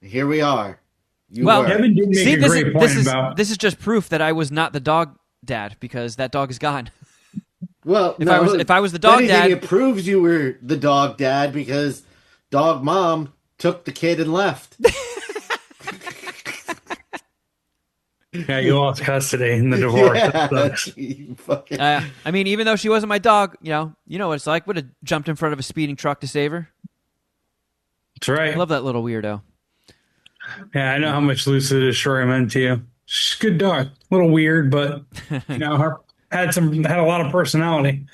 Here we are. Kevin did make a great point about this is just proof that I was not the dog dad because that dog is gone. Well, if I was the dog dad, it proves you were the dog dad because dog mom took the kid and left. Yeah, you lost custody in the divorce. I mean, even though she wasn't my dog, you know what it's like. Would have jumped in front of a speeding truck to save her. That's right. I love that little weirdo. Yeah, I know how much Lucy the Destroyer meant to you. She's a good dog. A little weird, but her had a lot of personality.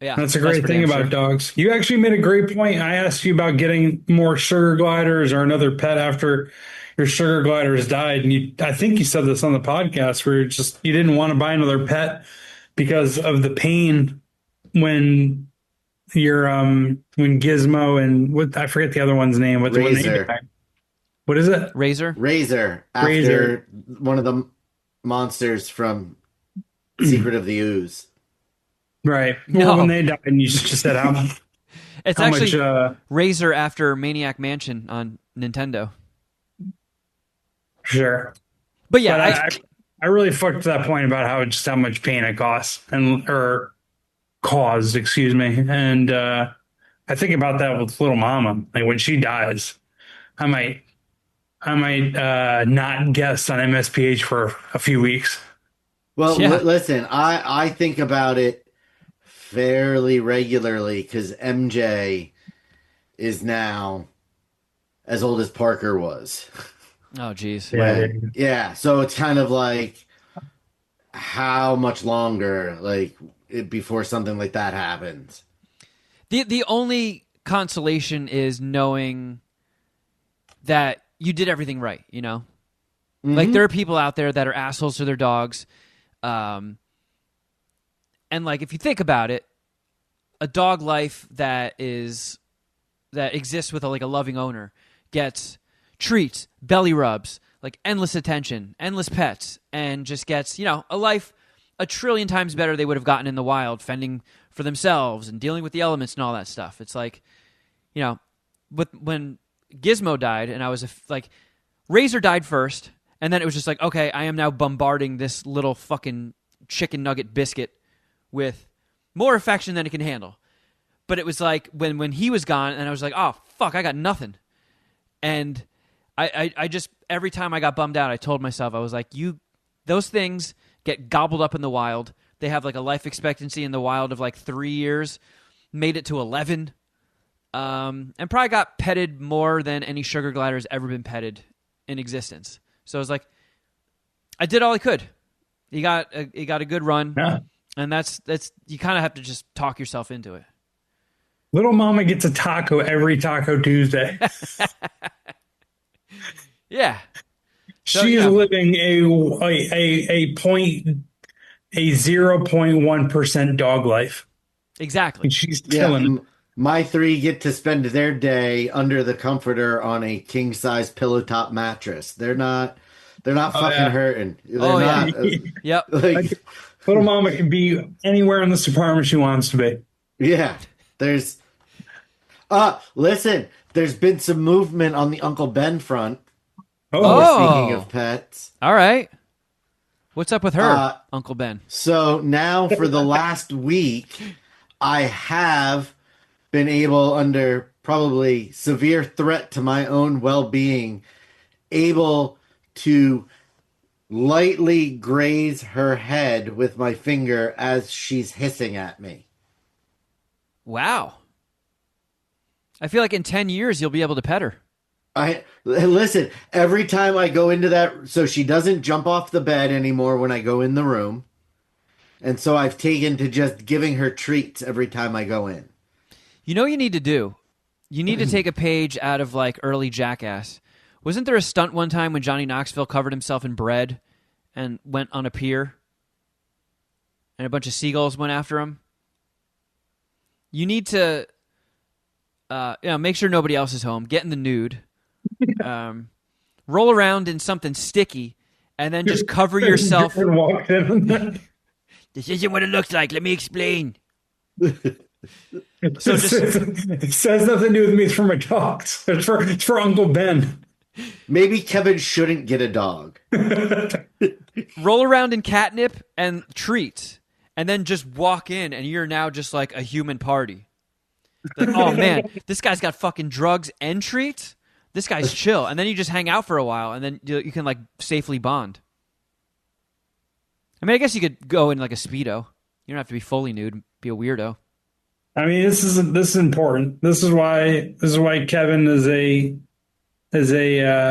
Yeah, that's a great thing about dogs. You actually made a great point. I asked you about getting more sugar gliders or another pet after your sugar gliders died, and I think you said this on the podcast where you didn't want to buy another pet because of the pain when when Gizmo and I forget the other one's name. What is it? Razor. After one of the monsters from Secret of the Ooze. Right. Well, when they died, and you just said how much. It's actually Razor after Maniac Mansion on Nintendo. Sure. But yeah, I really fucked that point about how much pain it costs or caused, excuse me. And I think about that with little mama. Like when she dies, I might not guest on MSPH for a few weeks. Well, Yeah. listen, I think about it fairly regularly because MJ is now as old as Parker was. Oh, geez. Yeah, Yeah, so it's kind of like how much longer, before something like that happens. The only consolation is knowing that you did everything right, you know? Like, there are people out there that are assholes to their dogs. And, like, if you think about it, a dog life that exists with a loving owner gets treats, belly rubs, like endless attention, endless pets, and just gets, a life a trillion times better they would have gotten in the wild, fending for themselves and dealing with the elements and all that stuff. It's like, when Gizmo died, and I was like, Razor died first, and then it was just like, okay, I am now bombarding this little fucking chicken nugget biscuit with more affection than it can handle. But it was like when he was gone, and I was like, oh fuck, I got nothing. And I just, every time I got bummed out, I told myself, I was like, those things get gobbled up in the wild. They have like a life expectancy in the wild of like 3 years, made it to 11, and probably got petted more than any sugar glider has ever been petted in existence. So I was like, I did all I could. He got a good run, yeah. and that's you kind of have to just talk yourself into it. Little Mama gets a taco every Taco Tuesday. Yeah. So, She is living a 0.1% dog life. Exactly. And she's Yeah, killing it. my three get to spend their day under the comforter on a king size pillow top mattress. They're not fucking yeah. hurting. They're Yeah. not Yep. like Little Mama can be anywhere in this apartment she wants to be. yeah. There's listen, there's been some movement on the Uncle Ben front. Oh, Speaking of pets. All right. What's up with her, Uncle Ben? So now for the last week, I have been able, under probably severe threat to my own well-being, able to lightly graze her head with my finger as she's hissing at me. Wow. I feel like in 10 years you'll be able to pet her. I listen, every time I go into that, so she doesn't jump off the bed anymore when I go in the room. And so I've taken to just giving her treats every time I go in. You know what you need to do? You need to take a page out of like early Jackass. Wasn't there a stunt one time when Johnny Knoxville covered himself in bread and went on a pier and a bunch of seagulls went after him? You need to make sure nobody else is home, get in the nude, roll around in something sticky, and then just cover yourself. This isn't what it looks like. Let me explain. So it says nothing to do with me. It's for my dogs. It's for Uncle Ben. Maybe Kevin shouldn't get a dog. Roll around in catnip and treats, and then just walk in, and you're now just like a human party. Like, oh man, this guy's got fucking drugs and treats. This guy's chill, and then you just hang out for a while, and then you can like safely bond. I mean, I guess you could go in like a Speedo. You don't have to be fully nude. Be a weirdo. I mean, this is important. This is why Kevin is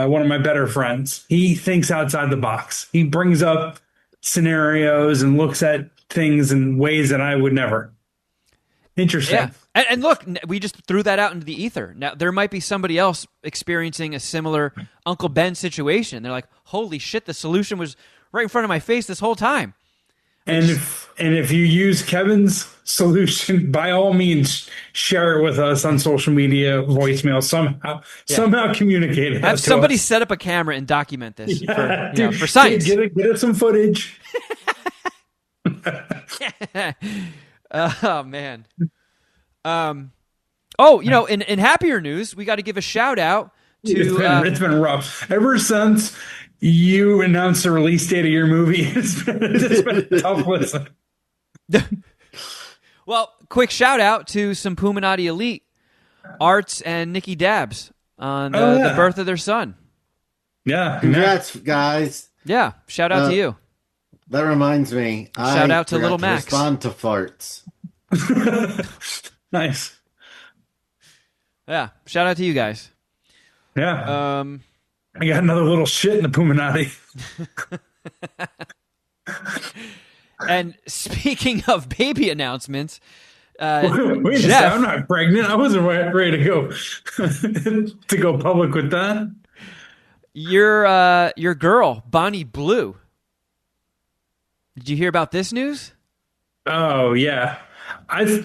one of my better friends. He thinks outside the box. He brings up scenarios and looks at things in ways that I would never. Interesting. Yeah. And look, we just threw that out into the ether. Now, there might be somebody else experiencing a similar Uncle Ben situation. They're like, holy shit, the solution was right in front of my face this whole time. And if you use Kevin's solution, by all means, share it with us on social media, voicemail, somehow communicate it. Have somebody set up a camera and document this for science. Get us some footage. Oh, man. In happier news, we got to give a shout out to. It's been rough ever since you announced the release date of your movie. It's been a tough listen. Well, quick shout out to some Puminati Elite, Arts and Nikki Dabbs on the birth of their son. Yeah, Congrats, guys. Yeah, shout out to you. That reminds me. Shout I out to forgot Little Max. Respond to farts. Nice. Yeah, shout out to you guys. Yeah. I got another little shit in the Puminati. And speaking of baby announcements, Wait a Jeff, second, I'm not pregnant. I wasn't ready to go to go public with that. your girl Bonnie Blue. Did you hear about this news? Oh yeah, I.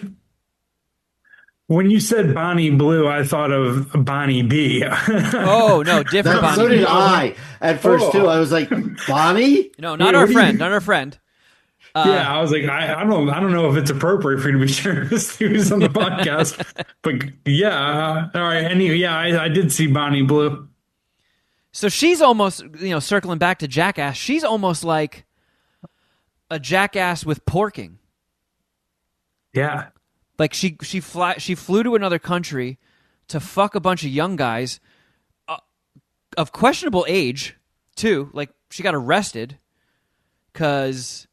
When you said Bonnie Blue, I thought of Bonnie B. Oh no, different Bonnie. So did Blue. I at first too. I was like, Bonnie? No, not Wait, our what do you- friend. Not our friend. Yeah, I was like, I don't know if it's appropriate for you to be sharing this news on the podcast, but yeah, all right. Anyway, yeah, I did see Bonnie Blue. So she's almost, circling back to Jackass. She's almost like a jackass with porking. Yeah, Like she flew to another country to fuck a bunch of young guys of questionable age too. Like she got arrested because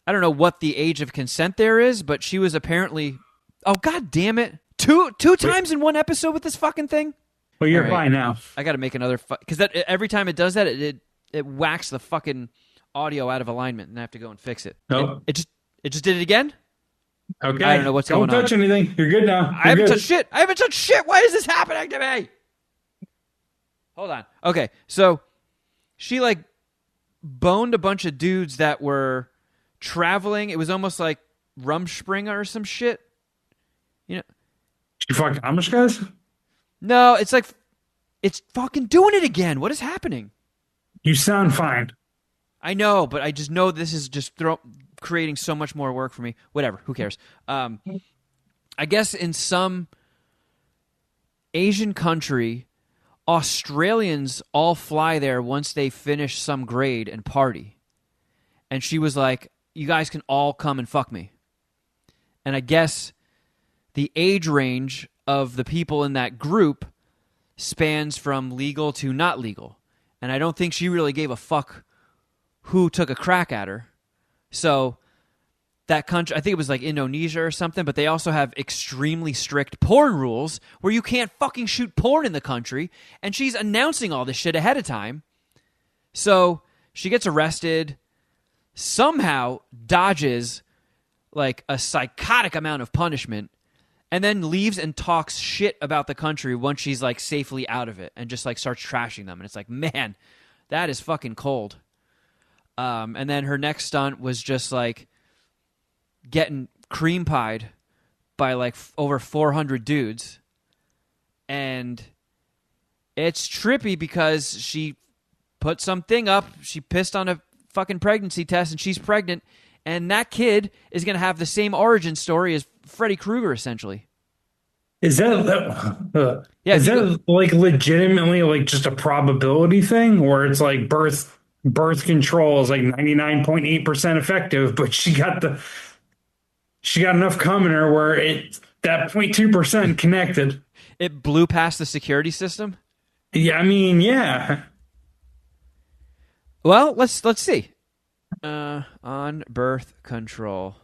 I don't know what the age of consent there is, but she was apparently. Oh god damn it! Two times in one episode with this fucking thing. well, you're All right. fine now. I got to make another because that every time it does that, it whacks the fucking audio out of alignment, and I have to go and fix it. Oh. It just did it again. Okay, I don't know what's going Don't touch anything. You're good now. I haven't touched shit. I haven't touched shit. Why is this happening to me? Hold on. Okay, so she like boned a bunch of dudes that were traveling. It was almost like Rumspringa or some shit. You fucking Amish guys. No, it's like it's fucking doing it again. What is happening? You sound fine. I know, but I just know this is just creating so much more work for me. Whatever, who cares? I guess in some Asian country, Australians all fly there once they finish some grade and party. And she was like, you guys can all come and fuck me. And I guess the age range of the people in that group spans from legal to not legal. And I don't think she really gave a fuck who took a crack at her. So that country, I think it was like Indonesia or something, but they also have extremely strict porn rules where you can't fucking shoot porn in the country. And she's announcing all this shit ahead of time. So she gets arrested, somehow dodges like a psychotic amount of punishment, and then leaves and talks shit about the country once she's like safely out of it and just like starts trashing them. And it's like, man, that is fucking cold. And then her next stunt was just like getting cream pied by like over 400 dudes. And it's trippy because she put something up. She pissed on a fucking pregnancy test and she's pregnant. And that kid is going to have the same origin story as Freddy Krueger, essentially. Is that Yeah, is that like legitimately like just a probability thing, or it's like birth control is like 99.8% effective, but she got enough cum in her where that 0.2% connected. It blew past the security system? Yeah, I mean, yeah. Well, let's see. On birth control.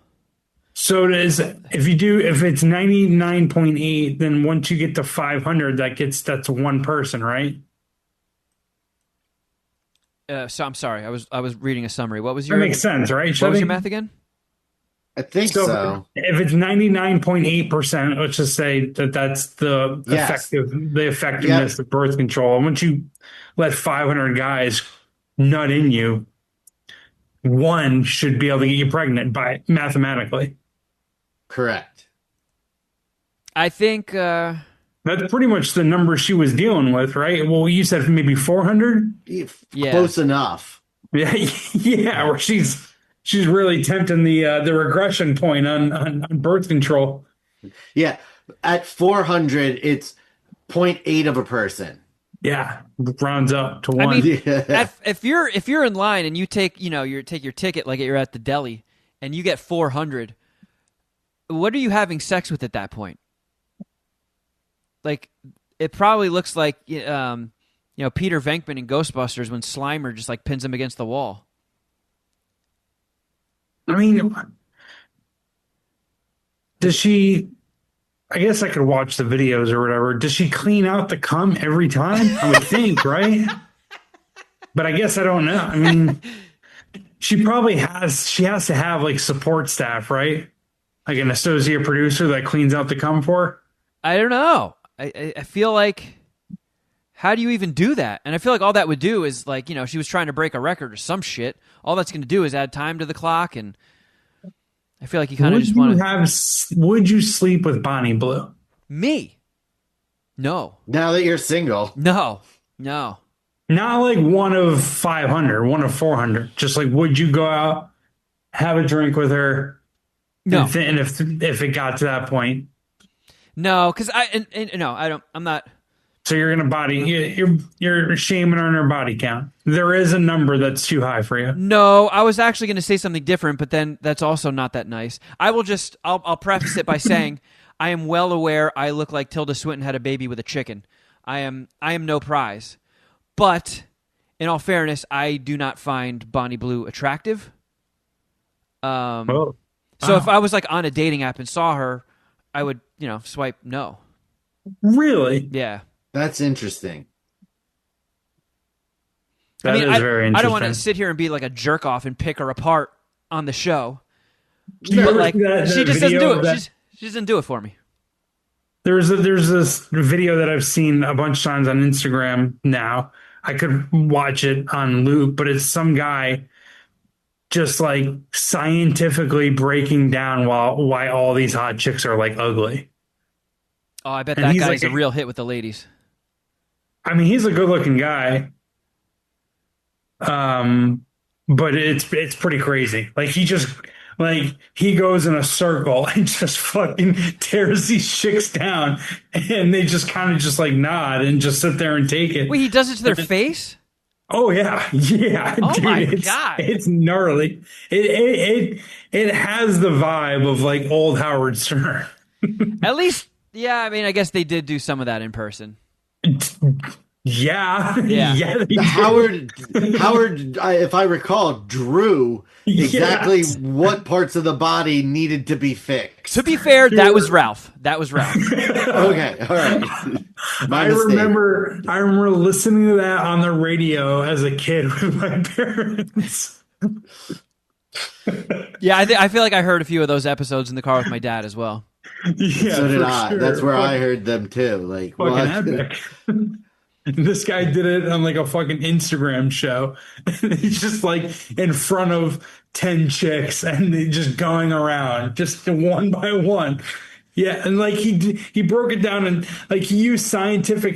So if it's 99.8, then once you get to 500, that's one person, right? So I'm sorry. I was reading a summary. What was That your makes sense, right? What was your math again? I think so. If it's 99.8%, let's just say that's the Yes. effectiveness of birth control. And once you let 500 guys nut in you, one should be able to get you pregnant by mathematically. Correct. I think That's pretty much the number she was dealing with, right? Well, you said maybe 400. Yeah. Close enough. Yeah, yeah. Where she's really tempting the regression point on birth control. Yeah. At 400, it's 0.8 of a person. Yeah, rounds up to one. I mean, Yeah. if you're in line and you take your ticket like you're at the deli and you get 400, what are you having sex with at that point? Like, it probably looks like Peter Venkman in Ghostbusters when Slimer just like pins him against the wall. I mean, does she? I guess I could watch the videos or whatever. Does she clean out the cum every time? I would think, right? But I guess I don't know. I mean, she probably has. She has to have like support staff, right? Like an associate producer that cleans out the cum for her. I don't know. I feel like, how do you even do that? And I feel like all that would do is, like, she was trying to break a record or some shit. All that's going to do is add time to the clock, and I feel like you kind of just want to. Would you sleep with Bonnie Blue? Me? No. Now that you're single, No. Not like one of 500, one of 400. Just like, would you go out, have a drink with her? No. And if it got to that point, No, because no, I don't. I'm not. so you're gonna you're shaming on her body count. There is a number that's too high for you. No, I was actually going to say something different, but then that's also not that nice. I'll preface it by saying I am well aware I look like Tilda Swinton had a baby with a chicken. I am no prize, but in all fairness, I do not find Bonnie Blue attractive. So if I was like on a dating app and saw her, I would, swipe no. Really? Yeah. that's interesting. That is very interesting. I don't want to sit here and be like a jerk off and pick her apart on the show. No, But like, that she just doesn't video do it. She doesn't do it for me. There's this video that I've seen a bunch of times on Instagram now. I could watch it on loop, but it's some guy just like scientifically breaking down why all these hot chicks are like ugly. Oh, I bet And that he's guy's like- a real hit with the ladies. I mean, he's a good looking guy. But it's pretty crazy. Like he goes in a circle and just fucking tears these chicks down, and they just kind of just like nod and just sit there and take it. Wait, he does it to their face? Oh yeah, yeah. Oh dude, my God. it's gnarly. It has the vibe of like old Howard Stern. At least, yeah, I mean, I guess they did do some of that in person. Yeah, Yeah. yeah. They do. Howard, if I recall, drew exactly Yes. what parts of the body needed to be fixed. To be fair, that was Ralph. Okay, all right. My I mistake. remember listening to that on the radio as a kid with my parents. Yeah, I feel like I heard a few of those episodes in the car with my dad as well. Yeah, So did for I. sure. That's where I heard them too. Like, Fucking what? epic. This guy did it on like a fucking Instagram show. He's just like in front of 10 chicks and they just going around just one by one. Yeah, and like he broke it down and like he used scientific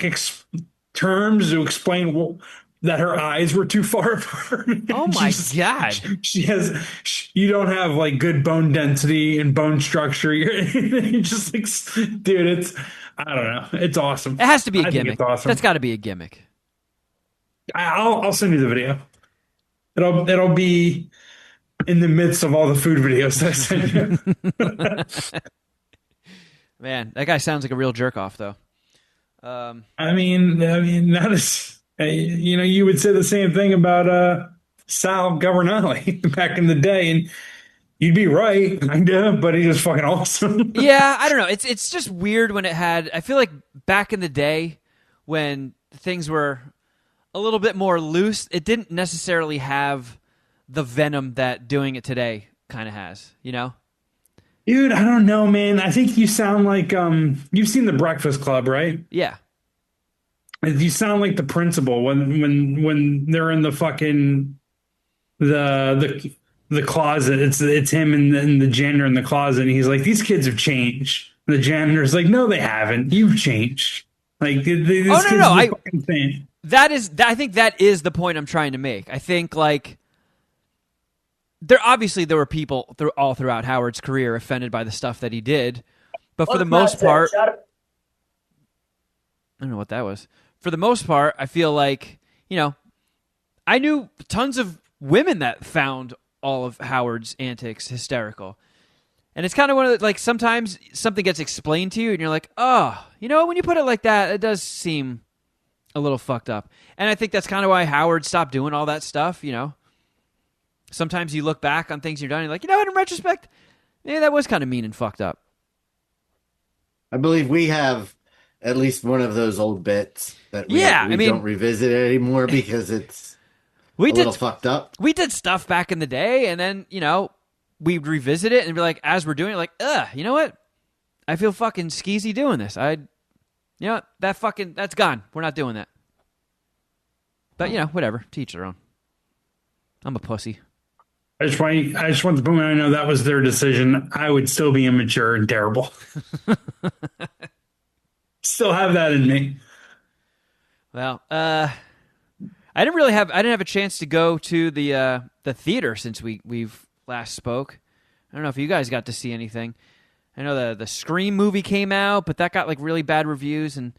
terms to explain that her eyes were too far apart. Oh my God. You don't have like good bone density and bone structure. You're just like, dude, I don't know. It's awesome. It has to be a I think gimmick. it's awesome. That's got to be a gimmick. I'll send you the video. It'll be in the midst of all the food videos that I send you. Man, that guy sounds like a real jerk off, though. I mean, that is, you would say the same thing about Sal Governale back in the day, and you'd be right, kinda, but he's just fucking awesome. Yeah, I don't know. It's just weird when it had. I feel like back in the day when things were a little bit more loose, it didn't necessarily have the venom that doing it today kind of has. Dude, I don't know, man. I think you sound like you've seen The Breakfast Club, right? Yeah. You sound like the principal when they're in the fucking the closet. It's him and the janitor in the closet, and he's like, "These kids have changed." And the janitor's like, "No, they haven't. You've changed." Like, this Oh, no, kid's no, the fucking thing. I think that is the point I'm trying to make. I think like there were people all throughout Howard's career offended by the stuff that he did, but for the most part, I don't know what that was. For the most part, I feel like I knew tons of women that found all of Howard's antics hysterical. And it's kind of one of the, like, sometimes something gets explained to you and you're like, oh, when you put it like that, it does seem a little fucked up. And I think that's kind of why Howard stopped doing all that stuff, Sometimes you look back on things you've done, and you're like, you know what, in retrospect, yeah, that was kind of mean and fucked up. I believe we have at least one of those old bits that we I mean, don't revisit it anymore because it's we a little fucked up. We did stuff back in the day, and then, we'd revisit it and be like, as we're doing it, like, you know what? I feel fucking skeezy doing this. That's gone. We're not doing that. But, whatever. To each their own. I'm a pussy. I just want the point. I know that was their decision. I would still be immature and terrible. Still have that in me. Well, I didn't have a chance to go to the theater since we've last spoke. I don't know if you guys got to see anything. I know the Scream movie came out, but that got like really bad reviews, and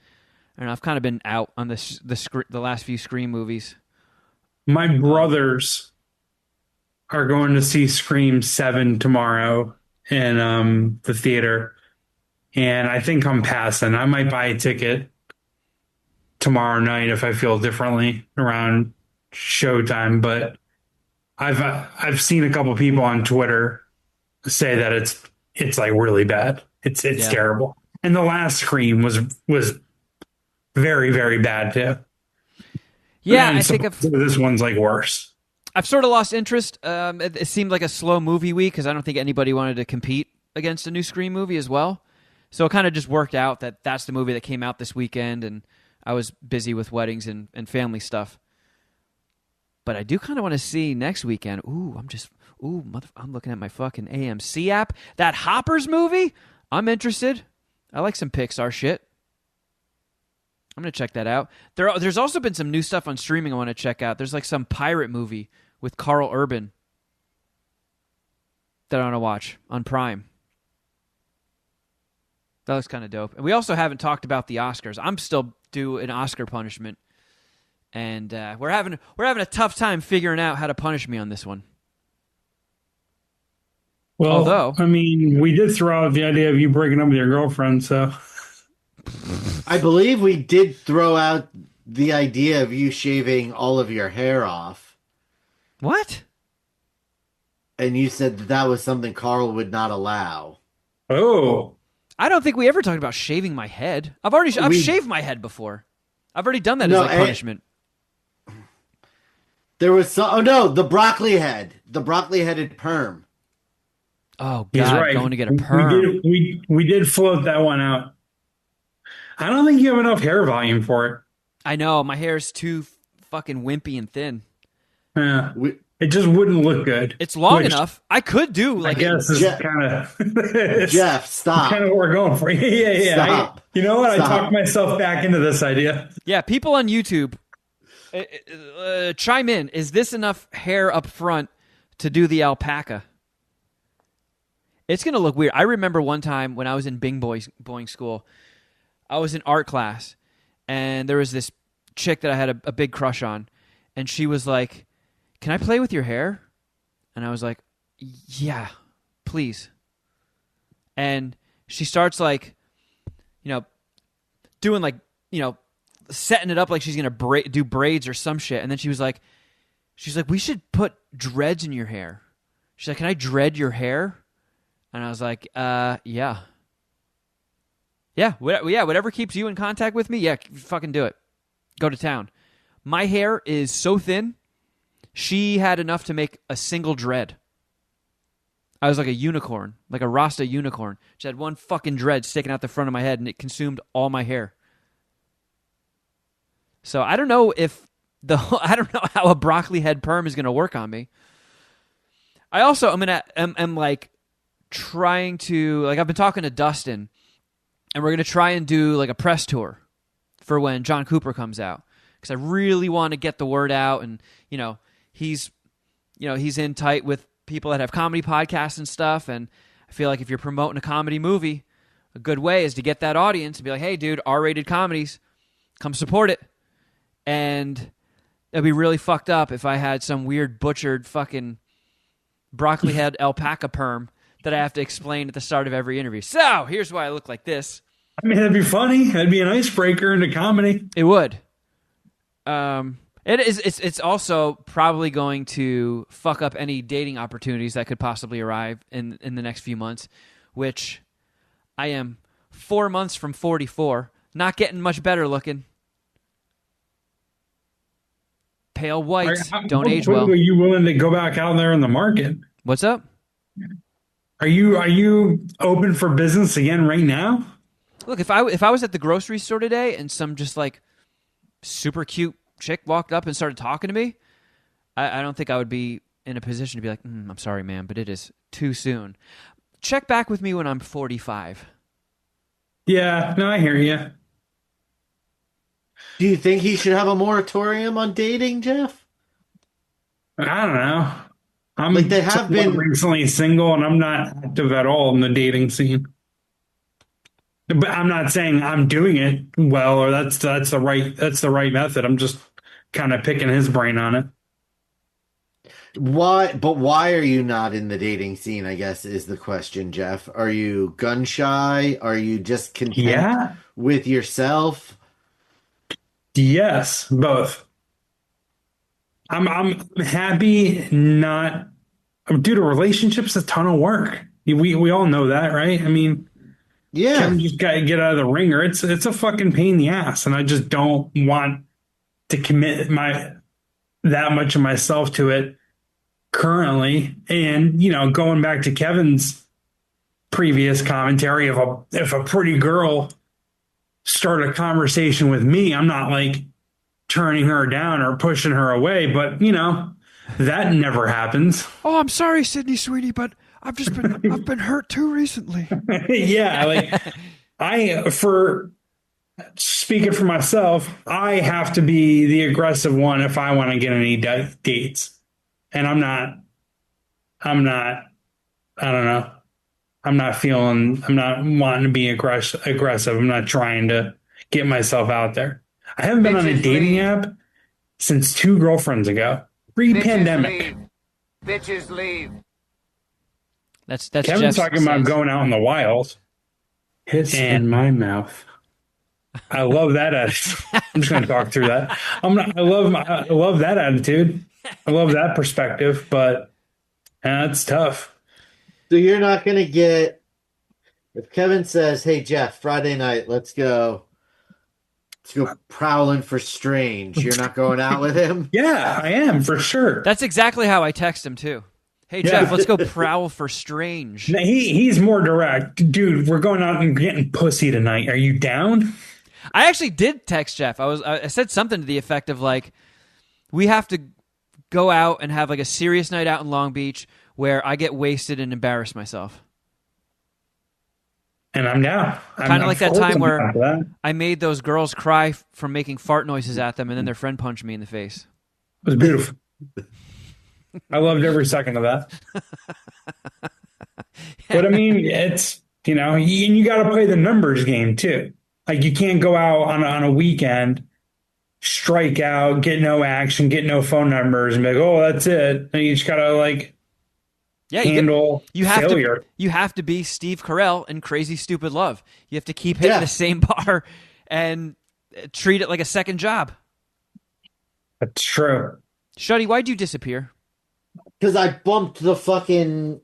I don't know. I've kind of been out on the last few Scream movies. My brothers are going to see Scream 7 tomorrow in the theater, and I think I'm passing. I might buy a ticket tomorrow night if I feel differently around showtime, but I've seen a couple people on Twitter say that it's like really bad. It's terrible. And the last Scream was very, very bad too. Yeah, and I think this one's like worse. I've sort of lost interest. It seemed like a slow movie week because I don't think anybody wanted to compete against a new Scream movie as well. So it kind of just worked out that that's the movie that came out this weekend, and I was busy with weddings and family stuff. But I do kind of want to see next weekend. I'm looking at my fucking AMC app. That Hoppers movie, I'm interested. I like some Pixar shit. I'm going to check that out. There's also been some new stuff on streaming I want to check out. There's like some pirate movie with Carl Urban that I want to watch on Prime. That looks kind of dope. And we also haven't talked about the Oscars. I'm still due an Oscar punishment. And we're having a tough time figuring out how to punish me on this one. Well, although, I mean, we did throw out the idea of you breaking up with your girlfriend, so I believe we did throw out the idea of you shaving all of your hair off. What? And you said that was something Carl would not allow. Oh. I don't think we ever talked about shaving my head. I've shaved my head before. I've already done that as punishment. There was the broccoli head. The broccoli headed perm. Oh, God, right. Going to get a perm. We did float that one out. I don't think you have enough hair volume for it. I know. My hair is too fucking wimpy and thin. Yeah. It just wouldn't look good. It's long enough. I could do like. I guess it's kind of. Jeff, stop. Kind of what we're going for. Yeah. Stop. You know what? Stop. I talked myself back into this idea. Yeah, people on YouTube, chime in. Is this enough hair up front to do the alpaca? It's going to look weird. I remember one time when I was in Bing Boing school, I was in art class, and there was this chick that I had a big crush on, and she was like, "Can I play with your hair?" And I was like, "Yeah, please." And she starts like, doing like, setting it up like she's going to do braids or some shit. And then she's like, "We should put dreads in your hair." She's like, "Can I dread your hair?" And I was like, yeah. Yeah, whatever keeps you in contact with me, yeah, fucking do it. Go to town. My hair is so thin, she had enough to make a single dread. I was like a unicorn, like a Rasta unicorn. She had one fucking dread sticking out the front of my head, and it consumed all my hair. So I don't know I don't know how a broccoli head perm is going to work on me. I also am like trying to, like, I've been talking to Dustin, and we're going to try and do like a press tour for when John Cooper comes out, because I really want to get the word out. And he's in tight with people that have comedy podcasts and stuff, and I feel like if you're promoting a comedy movie, a good way is to get that audience and be like, "Hey dude, R-rated comedies, come support it." And it'd be really fucked up if I had some weird butchered fucking broccoli head alpaca perm that I have to explain at the start of every interview. So, here's why I look like this. I mean, that'd be funny. That'd be an icebreaker into comedy. It would. But It is. It's also probably going to fuck up any dating opportunities that could possibly arrive in the next few months, which I am 4 months from 44, not getting much better looking. Pale whites don't How age quickly well. are you willing to go back out there in the market? What's up? Are you open for business again right now? Look, if I was at the grocery store today and some just like super cute chick walked up and started talking to me, I don't think I would be in a position to be like, I'm sorry, ma'am, but it is too soon. Check back with me when I'm 45. Yeah, no, I hear you. Do you think he should have a moratorium on dating, Jeff? I don't know. Like they I'm have somewhat been. recently single and I'm not active at all in the dating scene. But I'm not saying I'm doing it well or that's the right method. I'm just kind of picking his brain on it. Why? But why are you not in the dating scene? I guess is the question, Jeff. Are you gun shy? Are you just content Yeah. with yourself? Yes, both. I'm happy not dude, a relationship's a ton of work. We all know that, right? I mean, Yeah. Kevin just got to get out of the ringer. It's a fucking pain in the ass, and I just don't want to commit my that much of myself to it currently. And going back to Kevin's previous commentary, if a pretty girl started a conversation with me, I'm not like turning her down or pushing her away, but that never happens. Oh, I'm sorry, Sydney, sweetie, but I've been hurt too recently. Yeah, like for speaking for myself, I have to be the aggressive one if I want to get any dates. And I'm not, I don't know. I'm not wanting to be aggressive. I'm not trying to get myself out there. I haven't been on a Bitches dating leave. app since two girlfriends ago, pre-pandemic. Bitches leave. That's Kevin's Jeff's talking about sense. going out in the wild. Hiss in my mouth. I love that attitude. I'm just going to talk through that. I love that attitude. I love that perspective, but it's tough. So you're not gonna get if Kevin says, "Hey Jeff, Friday night, let's go prowling for strange." You're not going out with him. Yeah, I am for sure. That's exactly how I text him too. Hey Yeah. Jeff, let's go prowl for strange. Now, he's more direct, dude. We're going out and getting pussy tonight. Are you down? I actually did text Jeff. I said something to the effect of like, we have to go out and have like a serious night out in Long Beach where I get wasted and embarrass myself. And I'm down. Kind of like that time where that. I made those girls cry from making fart noises at them, and then their friend punched me in the face. It was beautiful. I loved every second of that. But I mean, it's and you got to play the numbers game too. Like you can't go out on a weekend, strike out, get no action, get no phone numbers, and be like, oh, that's it. And you just gotta like handle failure. You have to be Steve Carell in Crazy Stupid Love. You have to keep hitting the same bar and treat it like a second job. That's true. Shuddy, why'd you disappear? Because I bumped the fucking.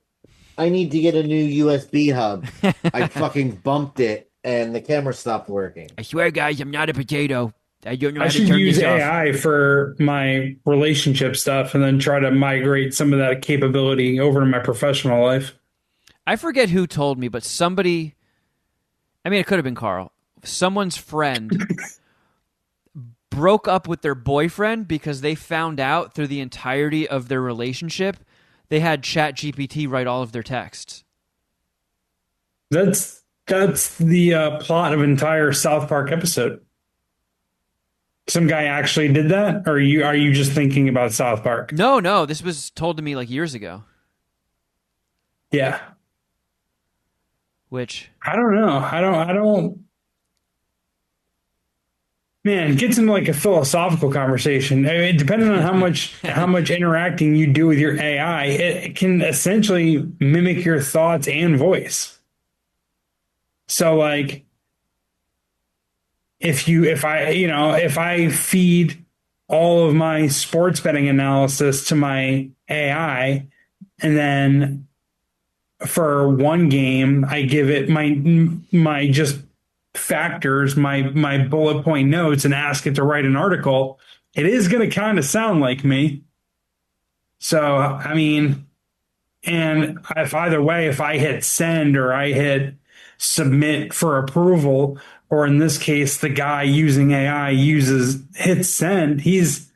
I need to get a new USB hub. I fucking bumped it, and the camera stopped working. I swear, guys, I'm not a potato. I don't know I how to should turn use this off. AI for my relationship stuff and then try to migrate some of that capability over to my professional life. I forget who told me, but somebody, I mean, it could have been Carl. Someone's friend broke up with their boyfriend because they found out through the entirety of their relationship they had ChatGPT write all of their texts. That's the plot of an entire South Park episode. Some guy actually did that, or are you just thinking about South Park? No, this was told to me like years ago. Yeah. Which I don't know. I don't. Man, it gets into like a philosophical conversation. I mean, depending on how much interacting you do with your AI, it can essentially mimic your thoughts and voice. So like if I feed all of my sports betting analysis to my AI, and then for one game, I give it my just factors, my bullet point notes, and ask it to write an article. It is going to kind of sound like me. So, I mean, and if either way, if I hit send or I hit submit for approval, or in this case, the guy using AI hits send, he's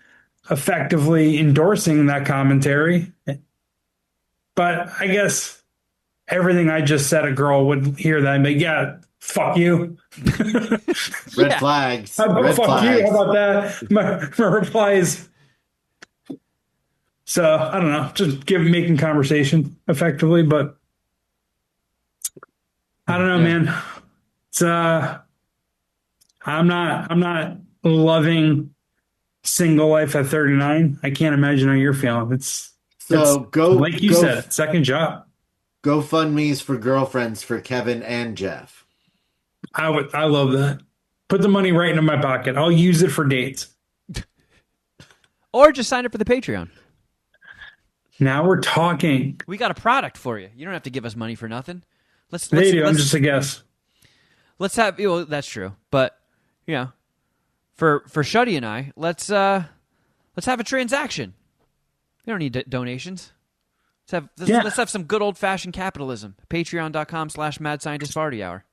effectively endorsing that commentary. But I guess everything I just said, a girl would hear that and be, yeah, fuck you. Red flags. How about Red fuck flags. you? How about that? My reply is, so I don't know, just making conversation effectively, but I don't know, man. It's I'm not loving single life at 39. I can't imagine how you're feeling. It's go like you said, second job. GoFundMe's for girlfriends for Kevin and Jeff. I love that. Put the money right into my pocket. I'll use it for dates. Or just sign up for the Patreon. Now we're talking. We got a product for you. You don't have to give us money for nothing. They do. I'm just a guess. Let's have. Well, that's true. But you know, for Shuddy and I, let's have a transaction. We don't need donations. Let's have some good old fashioned capitalism. Patreon.com/Mad Scientist Party Hour.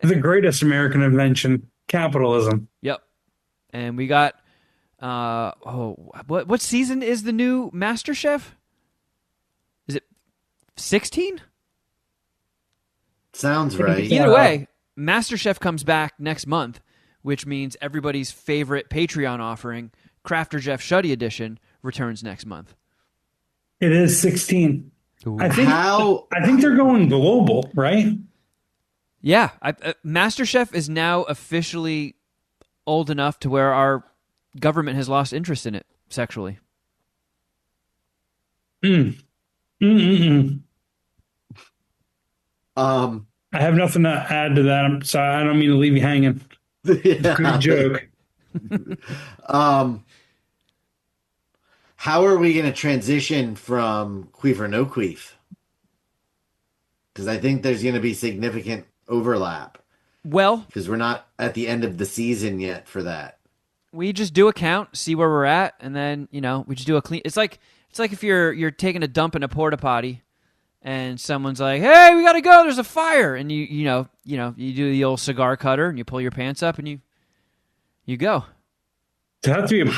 The greatest American invention, capitalism. Yep. And we got. What season is the new MasterChef? Is it 16? Sounds right. Either way, MasterChef comes back next month, which means everybody's favorite Patreon offering, Crafter Jeff Shuddy Edition, returns next month. It is 16. Ooh. I think they're going global, right? Yeah, MasterChef is now officially old enough to where our government has lost interest in it sexually. I have nothing to add to that. I'm sorry. I don't mean to leave you hanging. Good joke. How are we going to transition from Queef or No Queef? Because I think there's going to be significant overlap. Well, because we're not at the end of the season yet for that. We just do a count, see where we're at, and then we just do a clean. It's like if you're taking a dump in a porta potty, and someone's like, "Hey, we gotta go. There's a fire," and you do the old cigar cutter and you pull your pants up and you go. Does it have to be a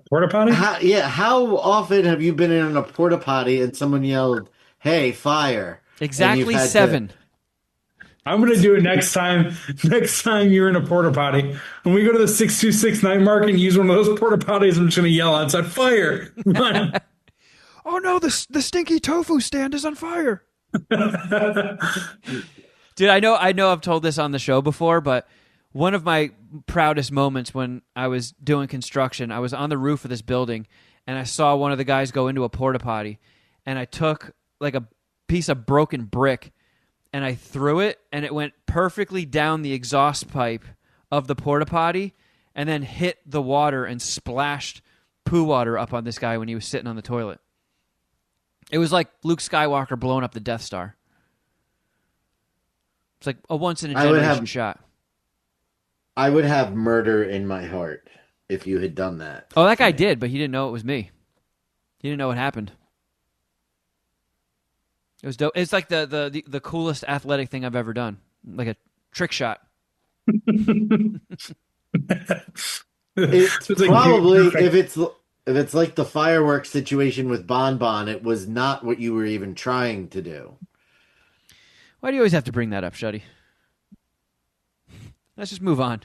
porta potty? How often have you been in a porta potty and someone yelled, "Hey, fire"? Exactly 7. I'm going to do it next time. Next time you're in a porta potty. When we go to the 626 night market and use one of those porta potties, I'm just going to yell outside, "Fire!" Oh no, the stinky tofu stand is on fire. Dude, I know I've told this on the show before, but one of my proudest moments when I was doing construction, I was on the roof of this building and I saw one of the guys go into a porta potty, and I took like a piece of broken brick and I threw it, and it went perfectly down the exhaust pipe of the porta potty and then hit the water and splashed poo water up on this guy when he was sitting on the toilet. It was like Luke Skywalker blowing up the Death Star. It's like a once-in-a-generation shot. I would have murder in my heart if you had done that. Oh, that guy did, but he didn't know it was me. He didn't know what happened. It was dope. It's like the coolest athletic thing I've ever done. Like a trick shot. It's probably, if it's like the fireworks situation with Bon Bon, it was not what you were even trying to do. Why do you always have to bring that up, Shuddy? Let's just move on.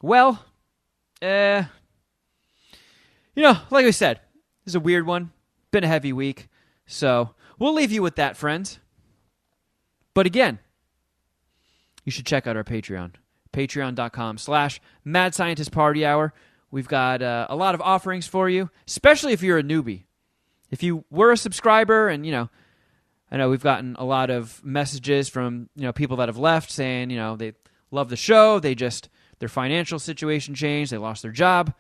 Well, like we said, this is a weird one. Been a heavy week. So we'll leave you with that, friends. But again, you should check out our Patreon. Patreon.com/Mad Scientist Party Hour. We've got a lot of offerings for you, especially if you're a newbie. If you were a subscriber and, I know we've gotten a lot of messages from, people that have left saying, they love the show. Their financial situation changed. They lost their job.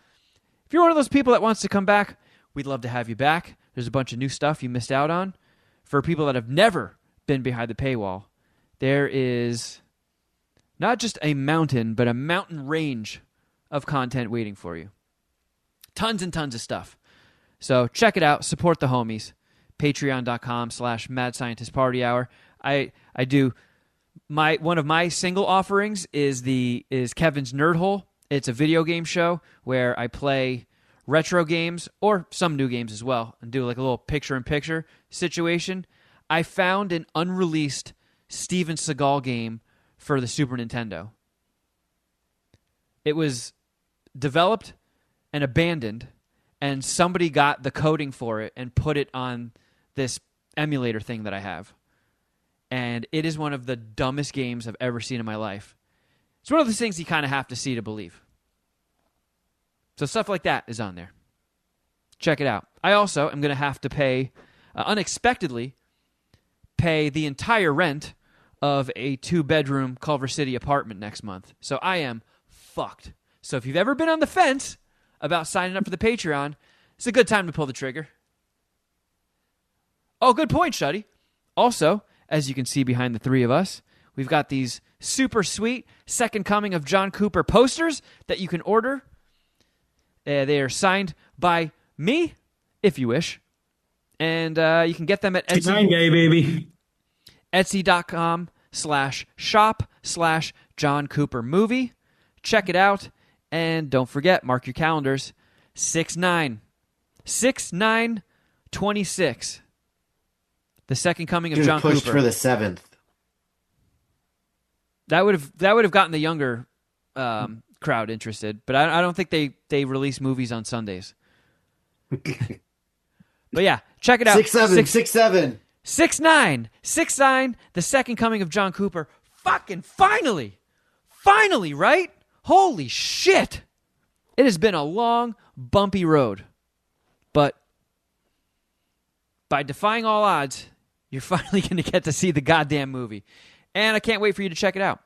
If you're one of those people that wants to come back, we'd love to have you back. There's a bunch of new stuff you missed out on. For people that have never been behind the paywall, there is not just a mountain, but a mountain range of content waiting for you. Tons and tons of stuff. So check it out. Support the homies. Patreon.com/Mad Scientist Party Hour. I do one of my single offerings is Kevin's Nerd Hole. It's a video game show where I play retro games or some new games as well and do like a little picture-in-picture situation. I found an unreleased Steven Seagal game for the Super Nintendo. It was developed and abandoned, and somebody got the coding for it and put it on this emulator thing that I have. And it is one of the dumbest games I've ever seen in my life. It's one of those things you kind of have to see to believe. So stuff like that is on there. Check it out. I also am going to have to pay, unexpectedly, pay the entire rent of a 2-bedroom Culver City apartment next month. So I am fucked. So if you've ever been on the fence about signing up for the Patreon, it's a good time to pull the trigger. Oh, good point, Shuddy. Also, as you can see behind the three of us, we've got these super sweet Second Coming of John Cooper posters that you can order. They are signed by me, if you wish. And you can get them at Etsy. 9 gay, baby. Etsy.com/shop/John Cooper movie. Check it out. And don't forget, mark your calendars. 6/9/26. The Second Coming of John pushed Cooper. for the 7th. That would have gotten the younger crowd interested, but I don't think they release movies on Sundays. But yeah, check it out. 6/7, 6/7. 6/9, The Second Coming of John Cooper. Fucking finally, right? Holy shit! It has been a long, bumpy road, but by defying all odds, you're finally going to get to see the goddamn movie. And I can't wait for you to check it out.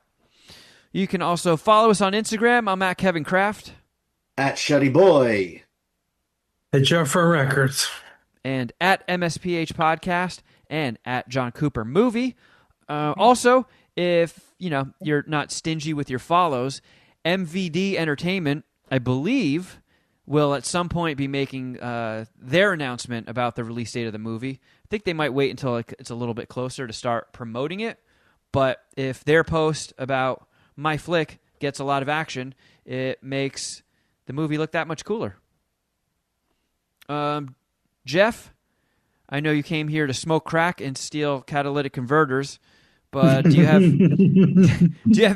You can also follow us on Instagram. I'm at Kevin Kraft. At Shuddy Boy. At Jeffro Records. And at MSPH Podcast. And at John Cooper Movie. Also, if you're not stingy with your follows, MVD Entertainment, I believe, will at some point be making their announcement about the release date of the movie. I think they might wait until it's a little bit closer to start promoting it. But if their post about my flick gets a lot of action, it makes the movie look that much cooler. Jeff, I know you came here to smoke crack and steal catalytic converters, but do you have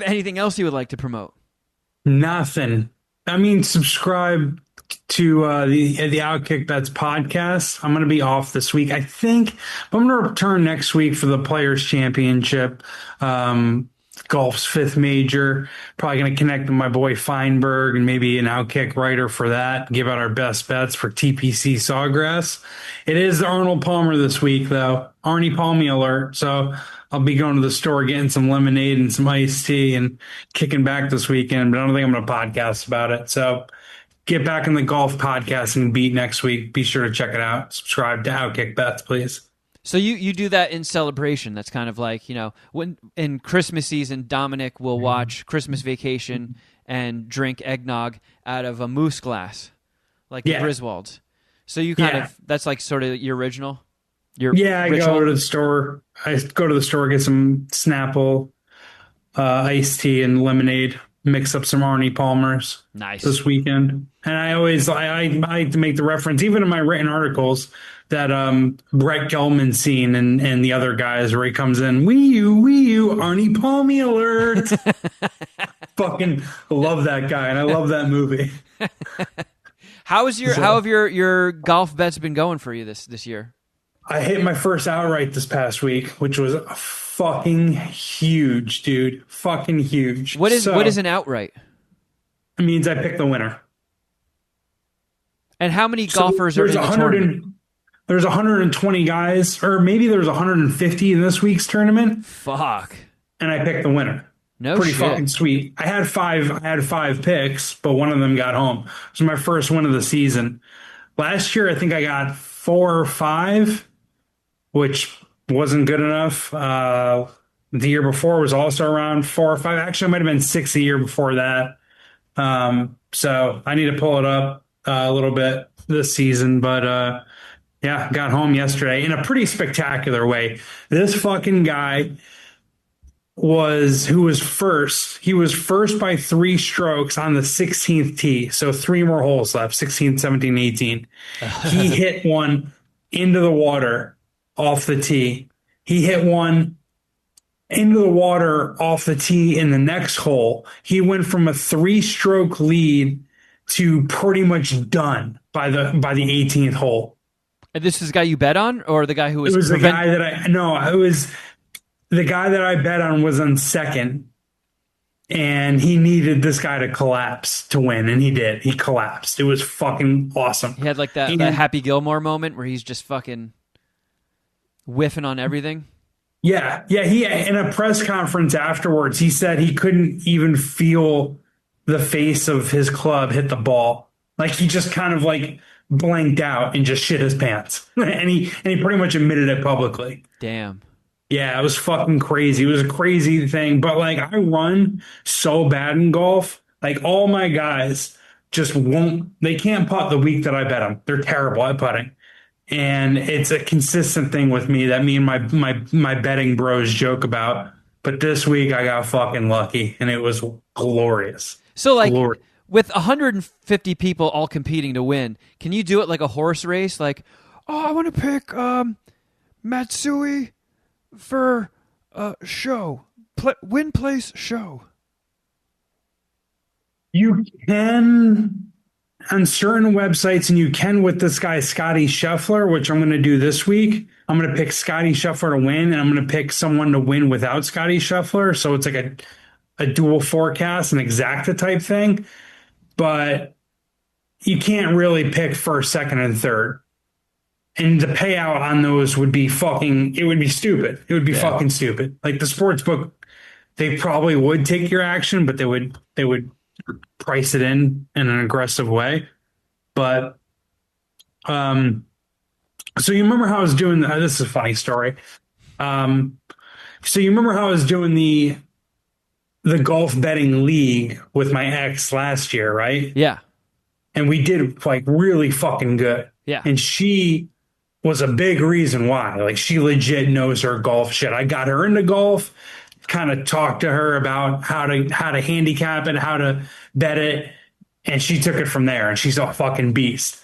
anything else you would like to promote? Nothing. I mean, subscribe to the Outkick Bets podcast. I'm going to be off this week, I think, but I'm going to return next week for the Players Championship, golf's 5th major. Probably going to connect with my boy Feinberg and maybe an Outkick writer for that. Give out our best bets for TPC Sawgrass. It is Arnold Palmer this week, though. Arnie Palmy alert. So I'll be going to the store getting some lemonade and some iced tea and kicking back this weekend, but I don't think I'm going to podcast about it. So get back in the golf podcasting beat next week. Be sure to check it out. Subscribe to Outkick Bets, please. So you do that in celebration. That's kind of like, when in Christmas season, Dominic will watch Christmas Vacation and drink eggnog out of a moose glass, like the Griswolds. So you kind of, that's like sort of your original? I go to the store. I go to the store, get some Snapple, iced tea and lemonade. Mix up some Arnie Palmers this weekend. And I like to make the reference, even in my written articles, that Brett Gelman scene and the other guys where he comes in, wee you, Arnie Palmy alert. Fucking love that guy, and I love that movie. How have your golf bets been going for you this year? I hit my first outright this past week, which was fucking huge, dude. Fucking huge. What is an outright? It means I picked the winner. And how many golfers are in the tournament? There's 120 guys, or maybe there's 150 in this week's tournament. Fuck. And I picked the winner. No Pretty shit. fucking sweet. I had five picks, but one of them got home. It was my first win of the season. Last year, I think I got 4 or 5, which wasn't good enough. The year before was also around 4 or 5. Actually, it might have been 6 a year before that. So I need to pull it up a little bit this season, but yeah, got home yesterday in a pretty spectacular way. This fucking guy who was first. He was first by 3 strokes on the 16th tee. So 3 more holes left, 16, 17, 18. He hit one into the water off the tee. He hit one into the water off the tee in the next hole. He went from a 3-stroke lead to pretty much done by the 18th hole. And this is the guy you bet on, or the guy who was? It was the guy that it was the guy that I bet on was on second, and he needed this guy to collapse to win, and he did. He collapsed. It was fucking awesome. He had like that Happy Gilmore moment where he's just fucking whiffing on everything. Yeah. He in a press conference afterwards, he said he couldn't even feel the face of his club hit the ball. Like he just kind of like blanked out and just shit his pants, and he pretty much admitted it publicly. Damn. Yeah, it was fucking crazy. It was a crazy thing. But like I run so bad in golf. Like all my guys just they can't putt the week that I bet them. They're terrible at putting. And it's a consistent thing with me that me and my betting bros joke about. But this week I got fucking lucky and it was glorious. So like with 150 people all competing to win, can you do it like a horse race? Like, Oh, I want to pick Matsui for show. Win place show. You can on certain websites, and you can with this guy, Scotty Scheffler, which I'm going to do this week. I'm going to pick Scotty Scheffler to win, and I'm going to pick someone to win without Scotty Scheffler. So it's like a dual forecast, an exacta type thing. But you can't really pick first, second, and third. And the payout on those would be it would be stupid. It would be fucking stupid. Like the sports book, they probably would take your action, but they would price it in an aggressive way. But so you remember how I was doing this is a funny story. So you remember how I was doing the golf betting league with my ex last year, right? yeah. And we did like really fucking good. Yeah. And she was a big reason why. Like she legit knows her golf shit. I got her into golf, kind of talked to her about how to handicap it, how to bet it, and she took it from there. And she's a fucking beast.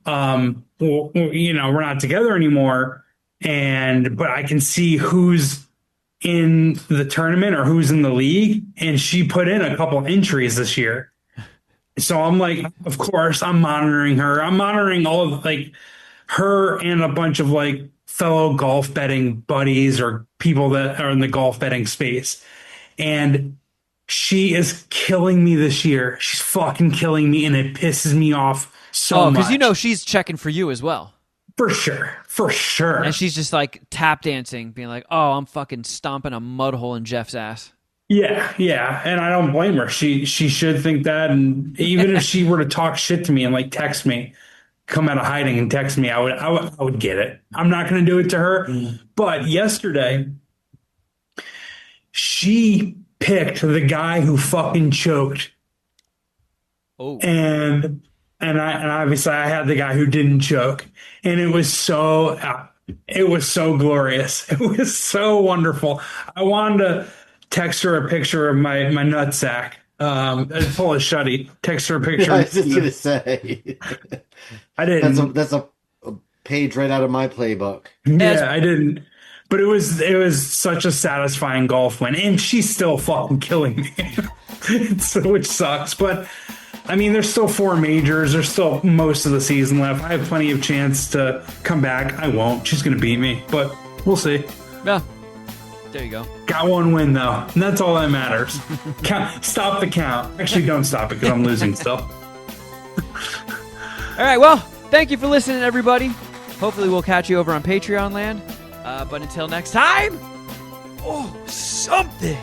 Well, you know, we're not together anymore, but I can see who's in the tournament or who's in the league, and she put in a couple entries this year. So I'm like, of course, I'm monitoring her. I'm monitoring all of like her and a bunch of like fellow golf betting buddies or people that are in the golf betting space. And she is killing me this year. She's fucking killing me, and it pisses me off so much. Because you know she's checking for you as well. For sure. And she's just like tap dancing, being like, oh, I'm fucking stomping a mud hole in Jeff's ass. Yeah. And I don't blame her. She should think that. And even if she were to talk shit to me and like text me, come out of hiding and text me, I would get it. I'm not going to do it to her. But yesterday, she picked the guy who fucking choked. Oh. And obviously I had the guy who didn't choke. And it was so glorious. It was so wonderful. I wanted to text her a picture of my nutsack. Full of shutty. Text her a picture. I was just gonna say. I didn't. That's a page right out of my playbook. Yeah, I didn't. But it was such a satisfying golf win, and she's still fucking killing me, which sucks. But I mean, there's still 4 majors. There's still most of the season left. I have plenty of chance to come back. I won't. She's gonna beat me, but we'll see. Yeah. There you go. Got 1 win though, and that's all that matters. Stop the count. Actually, don't stop it because I'm losing still. All right, well, thank you for listening, everybody. Hopefully we'll catch you over on Patreon land. But until next time, oh, something.